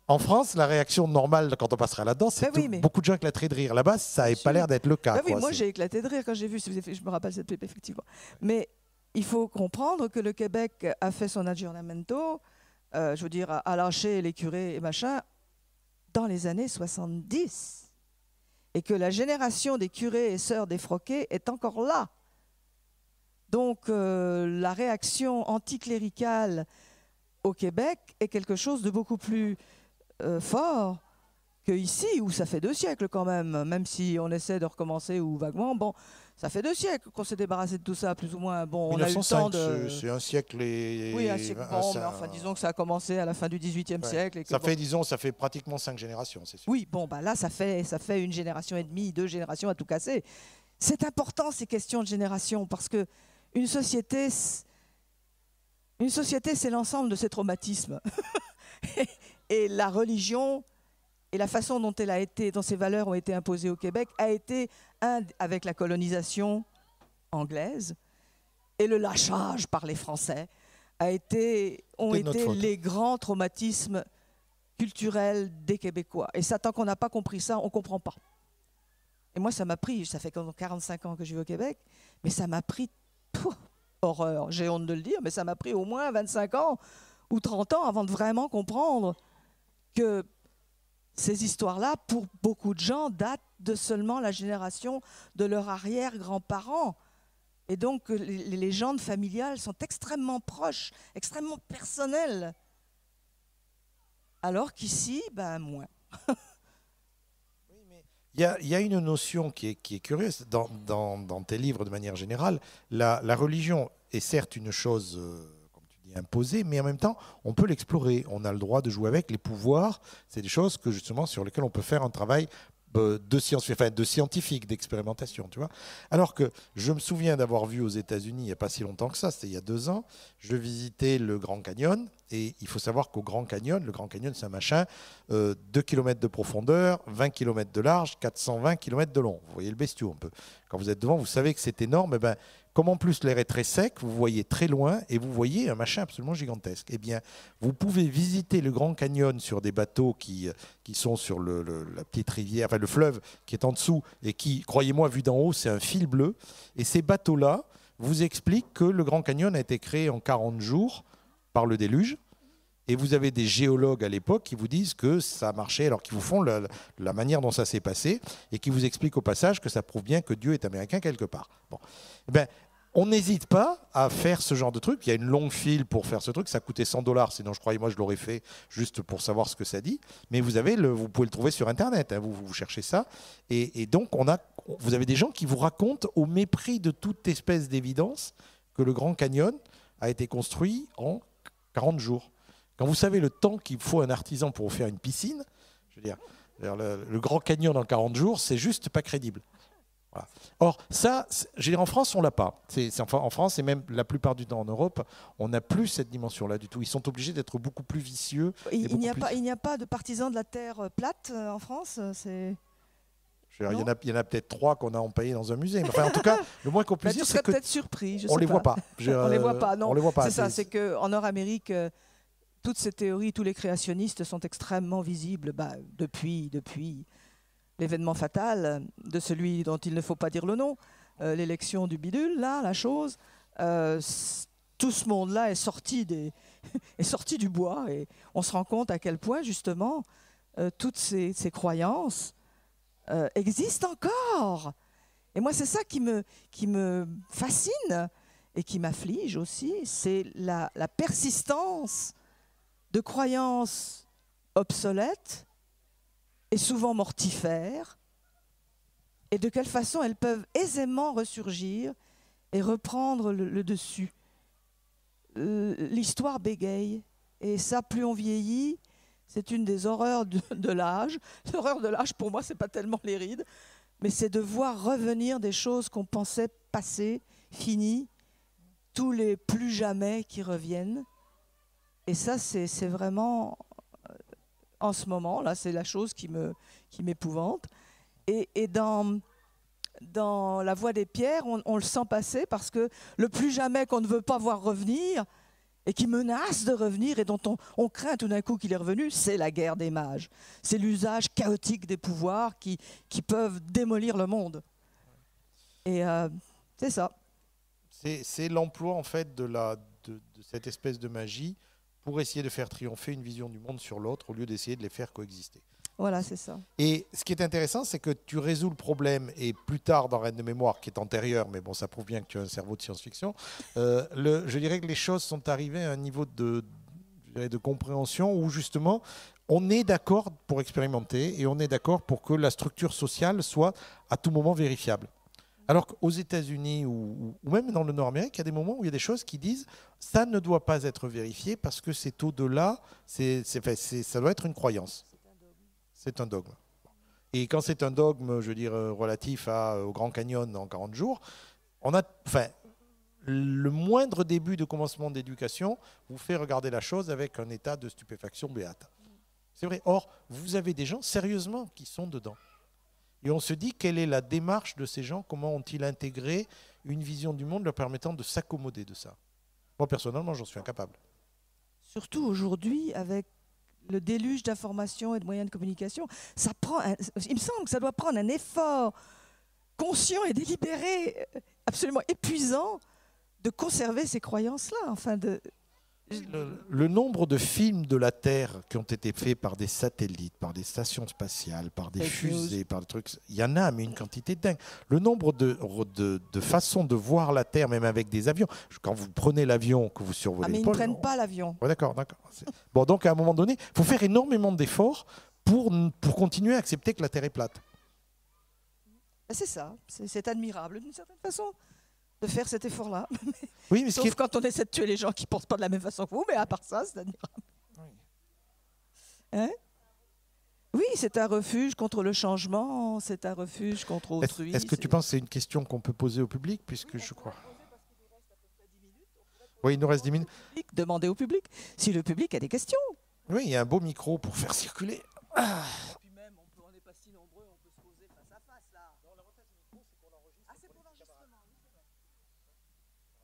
en France, la réaction normale quand on passera là-dedans, c'est beaucoup de gens éclateraient de rire. Là-bas, ça n'avait pas l'air d'être le cas. Bah oui, moi j'ai éclaté de rire quand j'ai vu, je me rappelle cette pub, effectivement. Mais il faut comprendre que le Québec a fait son aggiornamento, je veux dire, a lâché les curés et machin, dans les années 70. Et que la génération des curés et sœurs défroqués est encore là. Donc la réaction anticléricale au Québec est quelque chose de beaucoup plus fort qu'ici, où ça fait 2 siècles quand même si on essaie de recommencer ou vaguement. Bon, ça fait 2 siècles qu'on s'est débarrassé de tout ça, plus ou moins. Bon, 1905, on a eu le temps de... c'est un siècle et... Oui, un siècle, bon, mais enfin, disons que ça a commencé à la fin du XVIIIe siècle. Et que, ça fait pratiquement 5 générations, c'est sûr. Oui, bon, bah là, ça fait 1 génération et demie, 2 générations à tout casser. C'est important, ces questions de génération, parce que une société, c'est l'ensemble de ses traumatismes. Et la religion et la façon dont dont ces valeurs ont été imposées au Québec a été, avec la colonisation anglaise et le lâchage par les Français, ont été les grands traumatismes culturels des Québécois. Et ça, tant qu'on n'a pas compris ça, on ne comprend pas. Et moi, ça m'a pris, ça fait 45 ans que je vis au Québec, mais ça m'a pris... horreur, j'ai honte de le dire, mais ça m'a pris au moins 25 ans ou 30 ans avant de vraiment comprendre que ces histoires-là, pour beaucoup de gens, datent de seulement la génération de leurs arrière-grands-parents. Et donc, les légendes familiales sont extrêmement proches, extrêmement personnelles. Alors qu'ici, ben, moins. Il y a une notion qui est curieuse dans tes livres de manière générale. La religion est certes une chose, comme tu dis, imposée, mais en même temps, on peut l'explorer. On a le droit de jouer avec les pouvoirs. C'est des choses que justement sur lesquelles on peut faire un travail de scientifique, d'expérimentation, tu vois. Alors que je me souviens d'avoir vu aux États-Unis, il n'y a pas si longtemps que ça, c'était il y a 2 ans, je visitais le Grand Canyon, et il faut savoir qu'au Grand Canyon, le Grand Canyon, c'est un machin, 2 km de profondeur, 20 km de large, 420 km de long. Vous voyez le bestiau un peu. Quand vous êtes devant, vous savez que c'est énorme. Et ben, comme en plus l'air est très sec, vous voyez très loin et vous voyez un machin absolument gigantesque. Eh bien, vous pouvez visiter le Grand Canyon sur des bateaux qui sont sur la petite rivière, enfin le fleuve qui est en dessous et qui, croyez-moi, vu d'en haut, c'est un fil bleu. Et ces bateaux-là vous expliquent que le Grand Canyon a été créé en 40 jours par le déluge. Et vous avez des géologues à l'époque qui vous disent que ça a marché, alors qu'ils vous font la manière dont ça s'est passé et qui vous expliquent au passage que ça prouve bien que Dieu est américain quelque part. Bon. Eh ben, on n'hésite pas à faire ce genre de truc. Il y a une longue file pour faire ce truc. Ça coûtait $100, sinon je croyais moi je l'aurais fait juste pour savoir ce que ça dit. Mais vous pouvez le trouver sur Internet. Hein, vous cherchez ça. Et donc vous avez des gens qui vous racontent au mépris de toute espèce d'évidence que le Grand Canyon a été construit en 40 jours. Quand vous savez le temps qu'il faut à un artisan pour faire une piscine, je veux dire, le Grand Canyon en 40 jours, c'est juste pas crédible. Voilà. Or, ça, je veux dire, en France, on l'a pas. En France, et même la plupart du temps en Europe, on n'a plus cette dimension-là du tout. Ils sont obligés d'être beaucoup plus vicieux. Il n'y a pas de partisans de la terre plate en France. Il y en a peut-être 3 qu'on a empaillés dans un musée. Mais enfin, en tout cas, le moins qu'on puisse dire, c'est que peut-être surpris. On les voit pas. On les voit pas. Non. On les voit pas. C'est ça. C'est que en Nord-Amérique, toutes ces théories, tous les créationnistes sont extrêmement visibles depuis l'événement fatal de celui dont il ne faut pas dire le nom, l'élection du bidule, là, la chose, tout ce monde-là est sorti, est sorti du bois et on se rend compte à quel point, justement, toutes ces croyances existent encore. Et moi, c'est ça qui me fascine et qui m'afflige aussi, c'est la persistance de croyances obsolètes et souvent mortifères, et de quelle façon elles peuvent aisément ressurgir et reprendre le dessus. L'histoire bégaye, et ça, plus on vieillit, c'est une des horreurs de l'âge. L'horreur de l'âge, pour moi, c'est pas tellement les rides, mais c'est de voir revenir des choses qu'on pensait passées, finies, tous les plus jamais qui reviennent. Et ça, c'est vraiment, en ce moment, là, c'est la chose qui m'épouvante. Et dans La Voie des Pierres, on le sent passer, parce que le plus jamais qu'on ne veut pas voir revenir, et qui menace de revenir, et dont on craint tout d'un coup qu'il est revenu, c'est la guerre des mages. C'est l'usage chaotique des pouvoirs qui peuvent démolir le monde. Et c'est ça. C'est l'emploi, en fait, de cette espèce de magie pour essayer de faire triompher une vision du monde sur l'autre, au lieu d'essayer de les faire coexister. Voilà, c'est ça. Et ce qui est intéressant, c'est que tu résous le problème, et plus tard dans Reine de mémoire, qui est antérieur, mais bon, ça prouve bien que tu as un cerveau de science-fiction, je dirais que les choses sont arrivées à un niveau de compréhension où, justement, on est d'accord pour expérimenter, et on est d'accord pour que la structure sociale soit à tout moment vérifiable. Alors qu'aux États-Unis ou même dans le Nord-Amérique, il y a des moments où il y a des choses qui disent ça ne doit pas être vérifié parce que c'est au-delà, ça doit être une croyance. C'est un dogme. Et quand c'est un dogme, je veux dire, relatif au Grand Canyon en 40 jours, le moindre début de commencement d'éducation vous fait regarder la chose avec un état de stupéfaction béate. C'est vrai. Or, vous avez des gens, sérieusement, qui sont dedans. Et on se dit, quelle est la démarche de ces gens? Comment ont-ils intégré une vision du monde leur permettant de s'accommoder de ça? Moi, personnellement, j'en suis incapable. Surtout aujourd'hui, avec le déluge d'informations et de moyens de communication, il me semble que ça doit prendre un effort conscient et délibéré, absolument épuisant, de conserver ces croyances-là. Le nombre de films de la Terre qui ont été faits par des satellites, par des stations spatiales, par des fusées, par des trucs, il y en a, mais une quantité dingue. Le nombre de façons de voir la Terre, même avec des avions. Quand vous prenez l'avion, que vous survolez... mais ils ne prennent pas l'avion. Ouais, d'accord. Bon, donc à un moment donné, il faut faire énormément d'efforts pour continuer à accepter que la Terre est plate. C'est ça, c'est admirable d'une certaine façon de faire cet effort-là. Oui, mais sauf quand on essaie de tuer les gens qui ne pensent pas de la même façon que vous, mais à part ça, c'est admirable. Oui, hein? Oui, c'est un refuge contre le changement, c'est un refuge contre autrui. Est-ce que tu penses que c'est une question qu'on peut poser au public, puisque je crois... Oui, il nous reste 10 minutes. Demandez au public si le public a des questions. Oui, il y a un beau micro pour faire circuler. Ah. Puis même, on n'est pas si nombreux, on peut se poser face à face, là. Non, l'avantage du micro, c'est qu'on l'enregistre. Ah, c'est pour l'enregistrement, oui, c'est vrai.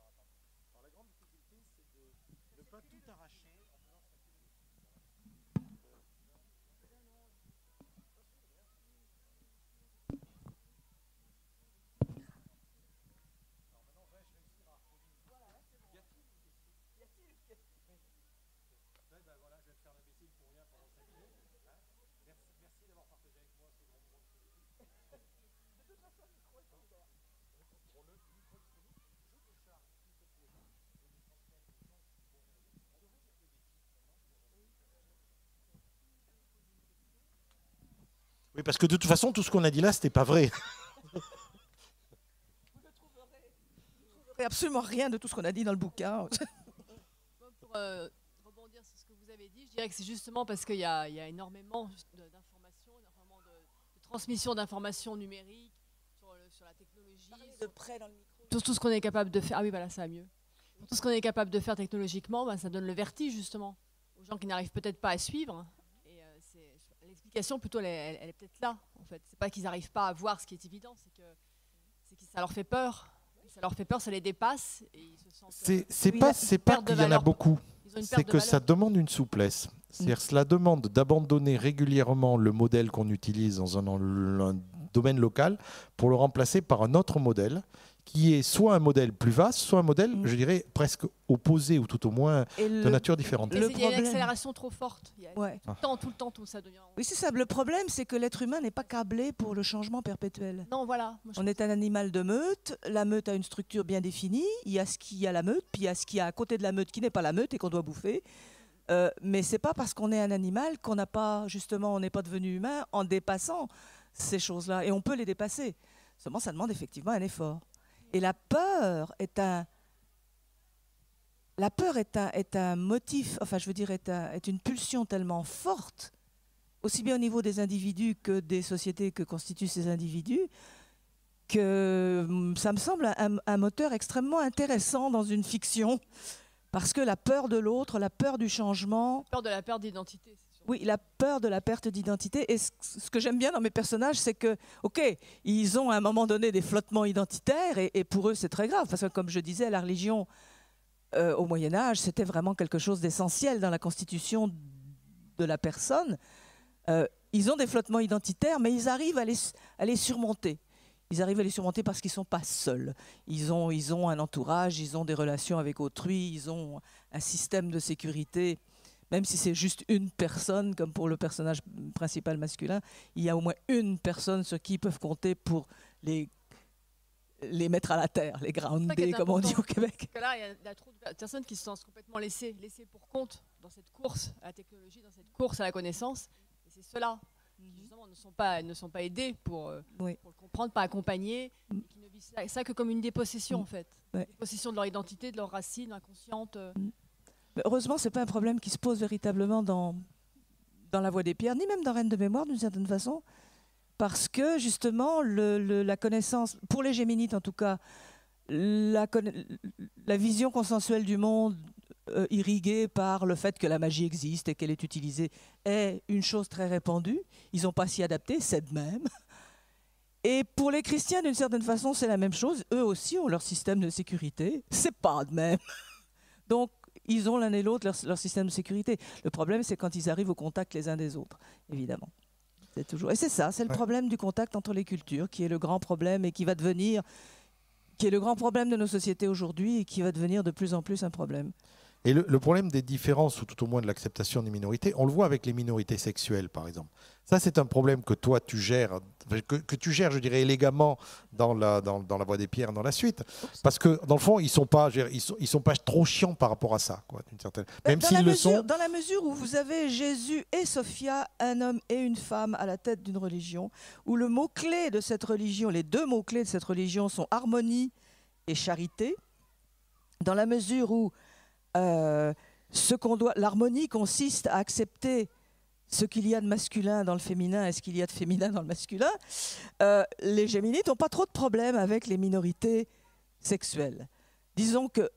Alors, la grande difficulté, c'est de ne pas tout arracher. Oui, parce que de toute façon, tout ce qu'on a dit là, c'était pas vrai. Vous ne trouverez absolument rien de tout ce qu'on a dit dans le bouquin. Pour rebondir sur ce que vous avez dit, je dirais que c'est justement parce qu'il y a énormément d'informations, énormément de transmission d'informations numériques sur la technologie. De près dans le micro. Tout ce qu'on est capable de faire. Ah oui, voilà, ça va mieux. Tout ce qu'on est capable de faire technologiquement, ça donne le vertige justement aux gens qui n'arrivent peut-être pas à suivre. L'explication plutôt, elle est peut-être là, en fait. C'est pas qu'ils n'arrivent pas à voir ce qui est évident, c'est que ça leur fait peur. Ça leur fait peur, ça les dépasse. Et ils se sentent, c'est pas qu'il y en a beaucoup, c'est que ça demande une souplesse. C'est-à-dire cela demande d'abandonner régulièrement le modèle qu'on utilise dans un domaine local pour le remplacer par un autre modèle qui est soit un modèle plus vaste, soit un modèle, je dirais, presque opposé ou tout au moins de nature différente. Il y a une accélération trop forte. Il y a tout le temps, tout ça devient... Oui, c'est ça. Le problème, c'est que l'être humain n'est pas câblé pour le changement perpétuel. Non, voilà. On est un animal de meute. La meute a une structure bien définie. Il y a ce qu'il y a la meute, puis il y a ce qu'il y a à côté de la meute qui n'est pas la meute et qu'on doit bouffer. Mais c'est pas parce qu'on est un animal qu'on n'a pas, justement, on n'est pas devenu humain en dépassant ces choses-là. Et on peut les dépasser. Seulement, ça demande effectivement un effort. Et la peur est un motif, enfin je veux dire, est une pulsion tellement forte, aussi bien au niveau des individus que des sociétés que constituent ces individus, que ça me semble un moteur extrêmement intéressant dans une fiction, parce que la peur de l'autre, la peur du changement... La peur de la perte d'identité. Oui, la peur de la perte d'identité. Et ce que j'aime bien dans mes personnages, c'est que, ok, ils ont à un moment donné des flottements identitaires, et pour eux c'est très grave, parce que comme je disais, la religion au Moyen-Âge, c'était vraiment quelque chose d'essentiel dans la constitution de la personne. Ils ont des flottements identitaires, mais ils arrivent à les surmonter. Ils arrivent à les surmonter parce qu'ils ne sont pas seuls. Ils ont un entourage, ils ont des relations avec autrui, ils ont un système de sécurité. Même si c'est juste une personne, comme pour le personnage principal masculin, il y a au moins une personne sur qui ils peuvent compter pour les mettre à la terre, les grounder, comme on dit au Québec. Parce que là, il y a trop de personnes qui se sentent complètement laissées pour compte dans cette course à la technologie, dans cette course à la connaissance. Et c'est ceux-là qui, justement, ne sont pas aidés pour le comprendre, pas accompagnés, et qui ne vivent ça que comme une dépossession, en fait. Une dépossession de leur identité, de leurs racines inconscientes. Mais heureusement, ce n'est pas un problème qui se pose véritablement dans La Voix des Pierres, ni même dans Reine de mémoire, d'une certaine façon, parce que, justement, la connaissance, pour les Géminites en tout cas, la vision consensuelle du monde, irriguée par le fait que la magie existe et qu'elle est utilisée, est une chose très répandue. Ils n'ont pas s'y adapté, c'est de même. Et pour les chrétiens, d'une certaine façon, c'est la même chose. Eux aussi ont leur système de sécurité. C'est pas de même. Donc, ils ont l'un et l'autre leur système de sécurité. Le problème, c'est quand ils arrivent au contact les uns des autres, évidemment. C'est toujours... Et c'est ça, c'est le problème du contact entre les cultures, qui est le grand problème et qui est le grand problème de nos sociétés aujourd'hui et qui va devenir de plus en plus un problème. Et le problème des différences, ou tout au moins de l'acceptation des minorités, on le voit avec les minorités sexuelles, par exemple. Ça, c'est un problème que toi, tu gères, je dirais, élégamment dans la Voix des Pierres, dans la suite. Parce que, dans le fond, ils sont pas trop chiants par rapport à ça, quoi, d'une certaine... Même s'ils le sont. Dans la mesure où vous avez Jésus et Sophia, un homme et une femme à la tête d'une religion, où le mot-clé de cette religion, les deux mots-clés de cette religion sont harmonie et charité, dans la mesure où l'harmonie consiste à accepter ce qu'il y a de masculin dans le féminin et ce qu'il y a de féminin dans le masculin, les Géminites n'ont pas trop de problèmes avec les minorités sexuelles. Disons que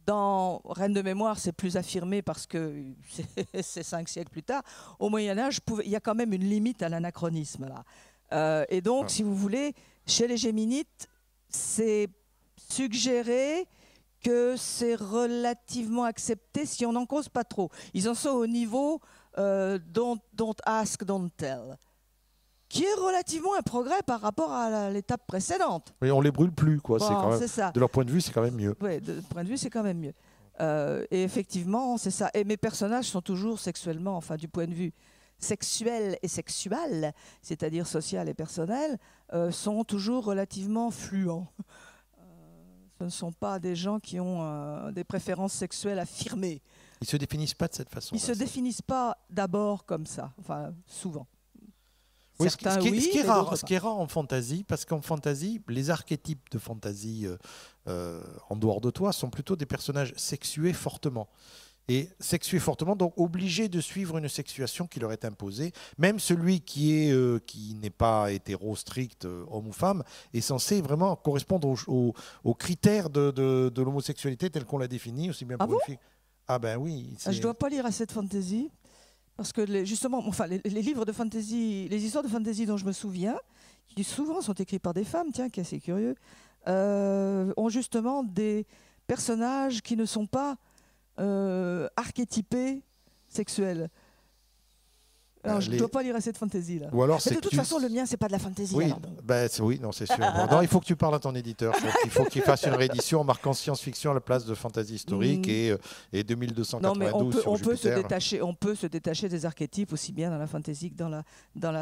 dans Reine de mémoire, c'est plus affirmé parce que c'est 5 siècles plus tard. Au Moyen-Âge, il y a quand même une limite à l'anachronisme, là. Et donc, si vous voulez, chez les Géminites, c'est suggéré que c'est relativement accepté si on n'en cause pas trop. Ils en sont au niveau don't ask, don't tell, qui est relativement un progrès par rapport à l'étape précédente. Et on les brûle plus, quoi. Bon, c'est quand même, ça. De leur point de vue, c'est quand même mieux. Oui, de point de vue, c'est quand même mieux. Et effectivement, c'est ça. Et mes personnages sont toujours sexuellement, enfin du point de vue sexuel et sexual, c'est-à-dire social et personnel, sont toujours relativement fluents. Ce ne sont pas des gens qui ont des préférences sexuelles affirmées. Ils ne se définissent pas de cette façon. Ils ne se définissent pas d'abord comme ça, enfin souvent. Oui, ce qui est rare en fantasy, parce qu'en fantasy, les archétypes de fantasy en dehors de toi sont plutôt des personnages sexués fortement. Et sexués fortement, donc obligés de suivre une sexuation qui leur est imposée. Même celui qui n'est pas hétéro strict, homme ou femme, est censé vraiment correspondre aux critères de l'homosexualité telle qu'on l'a définie, aussi bien pour une fille. Ah ben oui. Je ne dois pas lire assez de fantasy, parce que justement, enfin, les livres de fantasy, les histoires de fantasy dont je me souviens, qui souvent sont écrits par des femmes, tiens, qui est assez curieux, ont justement des personnages qui ne sont pas archétypés sexuels. Alors, je ne dois pas lire assez de fantasy là. Ou alors, mais de toute façon, le mien, c'est pas de la fantasy. Oui, alors bon. oui, non, c'est sûr. Bon, non, il faut que tu parles à ton éditeur. Il faut qu'il fasse une réédition en marquant science-fiction à la place de fantasy historique et 2292 non, mais on peut se détacher des archétypes aussi bien dans la fantasy que dans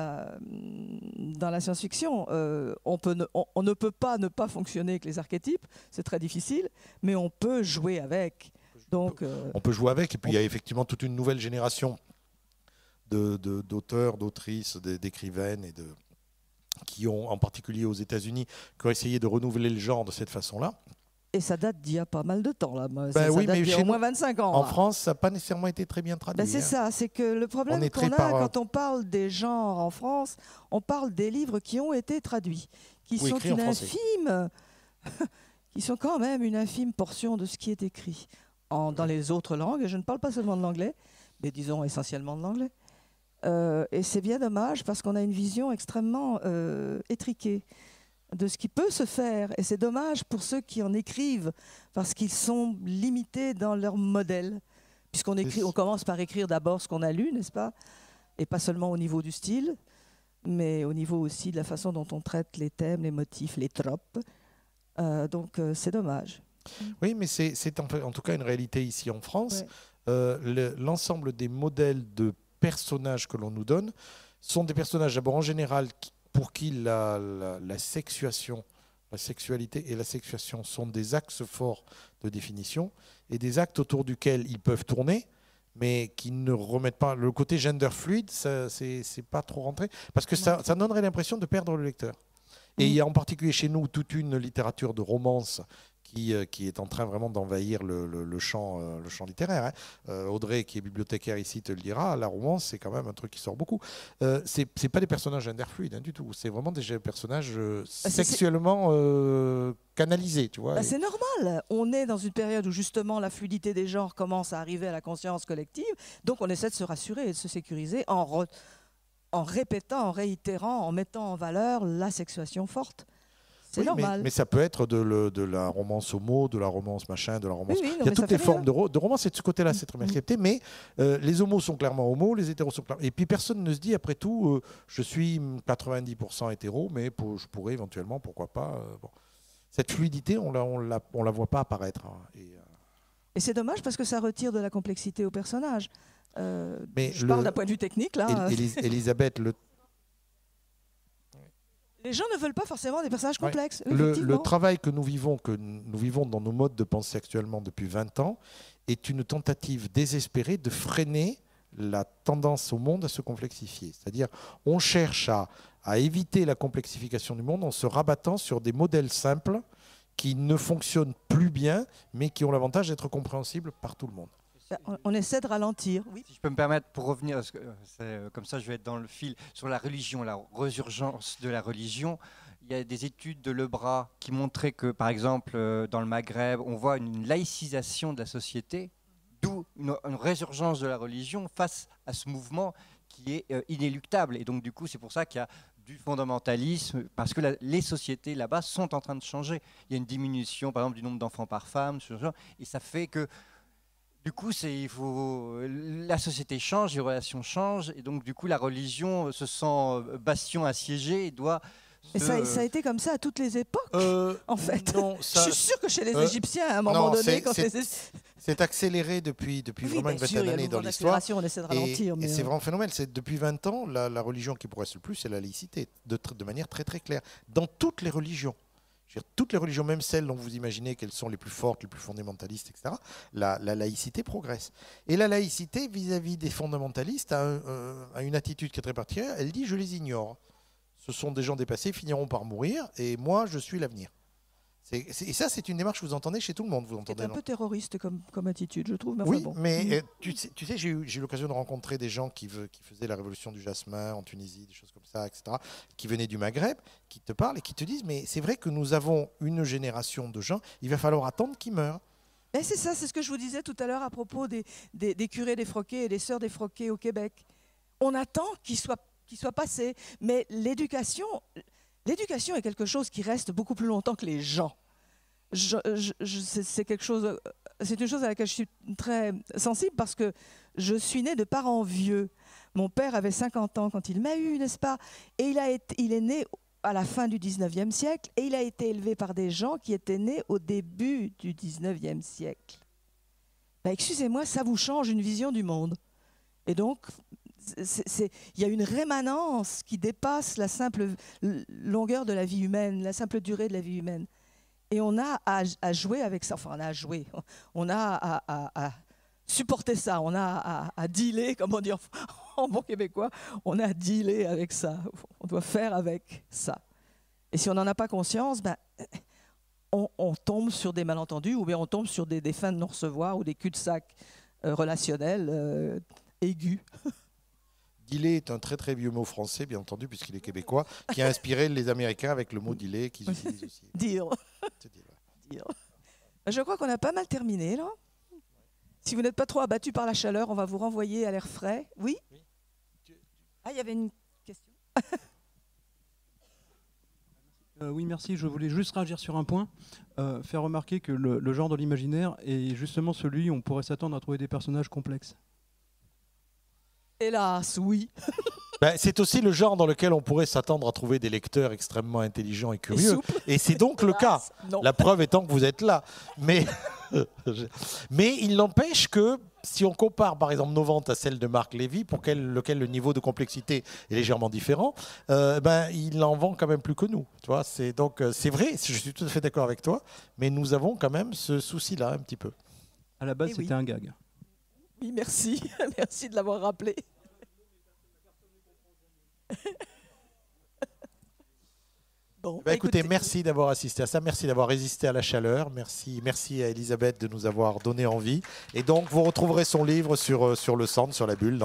la science-fiction. On ne peut pas ne pas fonctionner avec les archétypes, c'est très difficile, mais on peut jouer avec. Donc, on peut jouer avec, et puis il y a effectivement toute une nouvelle génération d'auteurs, d'autrices, d'écrivaines qui ont, en particulier aux États-Unis, qui ont essayé de renouveler le genre de cette façon-là. Et ça date d'il y a pas mal de temps, là. Ça oui, date d'il y a au moins 25 ans. En France, ça n'a pas nécessairement été très bien traduit. C'est ça, c'est que le problème qu'on a quand on parle des genres en France, on parle des livres qui ont été traduits, qui sont qui sont quand même une infime portion de ce qui est écrit dans les autres langues. Et je ne parle pas seulement de l'anglais, mais disons essentiellement de l'anglais. Et c'est bien dommage parce qu'on a une vision extrêmement étriquée de ce qui peut se faire. Et c'est dommage pour ceux qui en écrivent parce qu'ils sont limités dans leur modèle. Puisqu'on on commence par écrire d'abord ce qu'on a lu, n'est-ce pas? Et pas seulement au niveau du style, mais au niveau aussi de la façon dont on traite les thèmes, les motifs, les tropes. Donc c'est dommage. Oui, mais c'est en tout cas une réalité ici en France. Ouais. L'ensemble des modèles de personnages que l'on nous donne sont des personnages d'abord en général pour qui la sexuation, la sexualité et la sexuation sont des axes forts de définition et des actes autour duquel ils peuvent tourner, mais qui ne remettent pas le côté gender fluide, c'est pas trop rentré parce que ça donnerait l'impression de perdre le lecteur. Et il y a en particulier chez nous toute une littérature de romance qui est en train vraiment d'envahir le champ littéraire. Hein. Audrey, qui est bibliothécaire ici, te le dira, la romance, c'est quand même un truc qui sort beaucoup. C'est pas des personnages genderfluides hein, du tout. C'est vraiment des personnages sexuellement canalisés. Tu vois. C'est normal. On est dans une période où justement la fluidité des genres commence à arriver à la conscience collective. Donc on essaie de se rassurer et de se sécuriser en répétant, en réitérant, en mettant en valeur la sexuation forte. C'est normal. Mais ça peut être de la romance homo, de la romance machin, de la romance... Il y a toutes les formes de romance, et de ce côté-là, c'est très bien accepté, mais les homos sont clairement homos, les hétéros sont clairement... Et puis personne ne se dit, après tout, je suis 90% hétéro, mais je pourrais éventuellement, pourquoi pas... Bon. Cette fluidité, on la voit pas apparaître. Hein, et c'est dommage parce que ça retire de la complexité au personnage. Je parle d'un point de vue technique, là. Elisabeth, les gens ne veulent pas forcément des personnages complexes. Le travail que nous vivons dans nos modes de pensée actuellement depuis 20 ans est une tentative désespérée de freiner la tendance au monde à se complexifier. C'est-à-dire on cherche à éviter la complexification du monde en se rabattant sur des modèles simples qui ne fonctionnent plus bien, mais qui ont l'avantage d'être compréhensibles par tout le monde. On essaie de ralentir. Oui. Si je peux me permettre, pour revenir, parce que comme ça je vais être dans le fil, sur la religion, la résurgence de la religion, il y a des études de Lebras qui montraient que, par exemple, dans le Maghreb, on voit une laïcisation de la société, d'où une résurgence de la religion face à ce mouvement qui est inéluctable. Et donc, du coup, c'est pour ça qu'il y a du fondamentalisme, parce que les sociétés là-bas sont en train de changer. Il y a une diminution, par exemple, du nombre d'enfants par femme, et ça fait que du coup, la société change, les relations changent, et donc du coup, la religion se sent bastion assiégé et doit... Ça a été comme ça à toutes les époques, en fait. Non, je suis sûr que chez les Égyptiens, à un moment donné... C'est accéléré depuis vraiment une vingtaine d'années dans l'histoire. On essaie de ralentir. Et c'est vraiment un phénomène. Depuis 20 ans, la religion qui progresse le plus, c'est la laïcité, de manière très très claire. Dans toutes les religions. Toutes les religions, même celles dont vous imaginez qu'elles sont les plus fortes, les plus fondamentalistes, etc., la laïcité progresse. Et la laïcité, vis-à-vis des fondamentalistes, a une attitude qui est très particulière. Elle dit « je les ignore. Ce sont des gens dépassés, ils finiront par mourir, et moi, je suis l'avenir. » Et ça, c'est une démarche que vous entendez chez tout le monde. C'est un peu terroriste comme attitude, je trouve. Mais oui, bon. Mais tu sais, j'ai eu l'occasion de rencontrer des gens qui faisaient la révolution du jasmin en Tunisie, des choses comme ça, etc., qui venaient du Maghreb, qui te parlent et qui te disent, mais c'est vrai que nous avons une génération de gens, il va falloir attendre qu'ils meurent. Mais c'est ça, c'est ce que je vous disais tout à l'heure à propos des curés défroqués et des sœurs défroquées au Québec. On attend qu'ils soient passés, mais l'éducation est quelque chose qui reste beaucoup plus longtemps que les gens. C'est quelque chose c'est une chose à laquelle je suis très sensible parce que je suis née de parents vieux. Mon père avait 50 ans quand il m'a eu, n'est-ce pas? Et il est né à la fin du 19e siècle et il a été élevé par des gens qui étaient nés au début du 19e siècle. Ben, excusez-moi, ça vous change une vision du monde. Et donc, il y a une rémanence qui dépasse la simple longueur de la vie humaine, la simple durée de la vie humaine. Et on a à jouer avec ça, enfin on a à jouer, on a à supporter ça, on a à dealer, comme on dit en bon québécois, on a à dealer avec ça, on doit faire avec ça. Et si on n'en a pas conscience, ben, on tombe sur des malentendus ou bien on tombe sur des fins de non-recevoir ou des cul-de-sac relationnels aigus. Dealer est un très très vieux mot français, bien entendu, puisqu'il est québécois, qui a inspiré les Américains avec le mot dealer qu'ils utilisent aussi. Deal. Deal. Je crois qu'on a pas mal terminé, là. Si vous n'êtes pas trop abattu par la chaleur, on va vous renvoyer à l'air frais. Oui? Ah, il y avait une question. Oui, merci. Je voulais juste réagir sur un point. Faire remarquer que le genre de l'imaginaire est justement celui où on pourrait s'attendre à trouver des personnages complexes. Hélas, oui. Ben, c'est aussi le genre dans lequel on pourrait s'attendre à trouver des lecteurs extrêmement intelligents et curieux. Et c'est donc le cas. Non. La preuve étant que vous êtes là. Mais il n'empêche que si on compare par exemple nos ventes à celles de Marc Lévy, pour lequel le niveau de complexité est légèrement différent, ben, il en vend quand même plus que nous. Tu vois, donc c'est vrai, je suis tout à fait d'accord avec toi, mais nous avons quand même ce souci-là un petit peu. À la base, c'était un gag. Oui, merci. Merci de l'avoir rappelé. Bon, bah, écoutez, merci d'avoir assisté à ça, merci d'avoir résisté à la chaleur, merci à Elisabeth de nous avoir donné envie. Et donc, vous retrouverez son livre sur le centre, sur la bulle.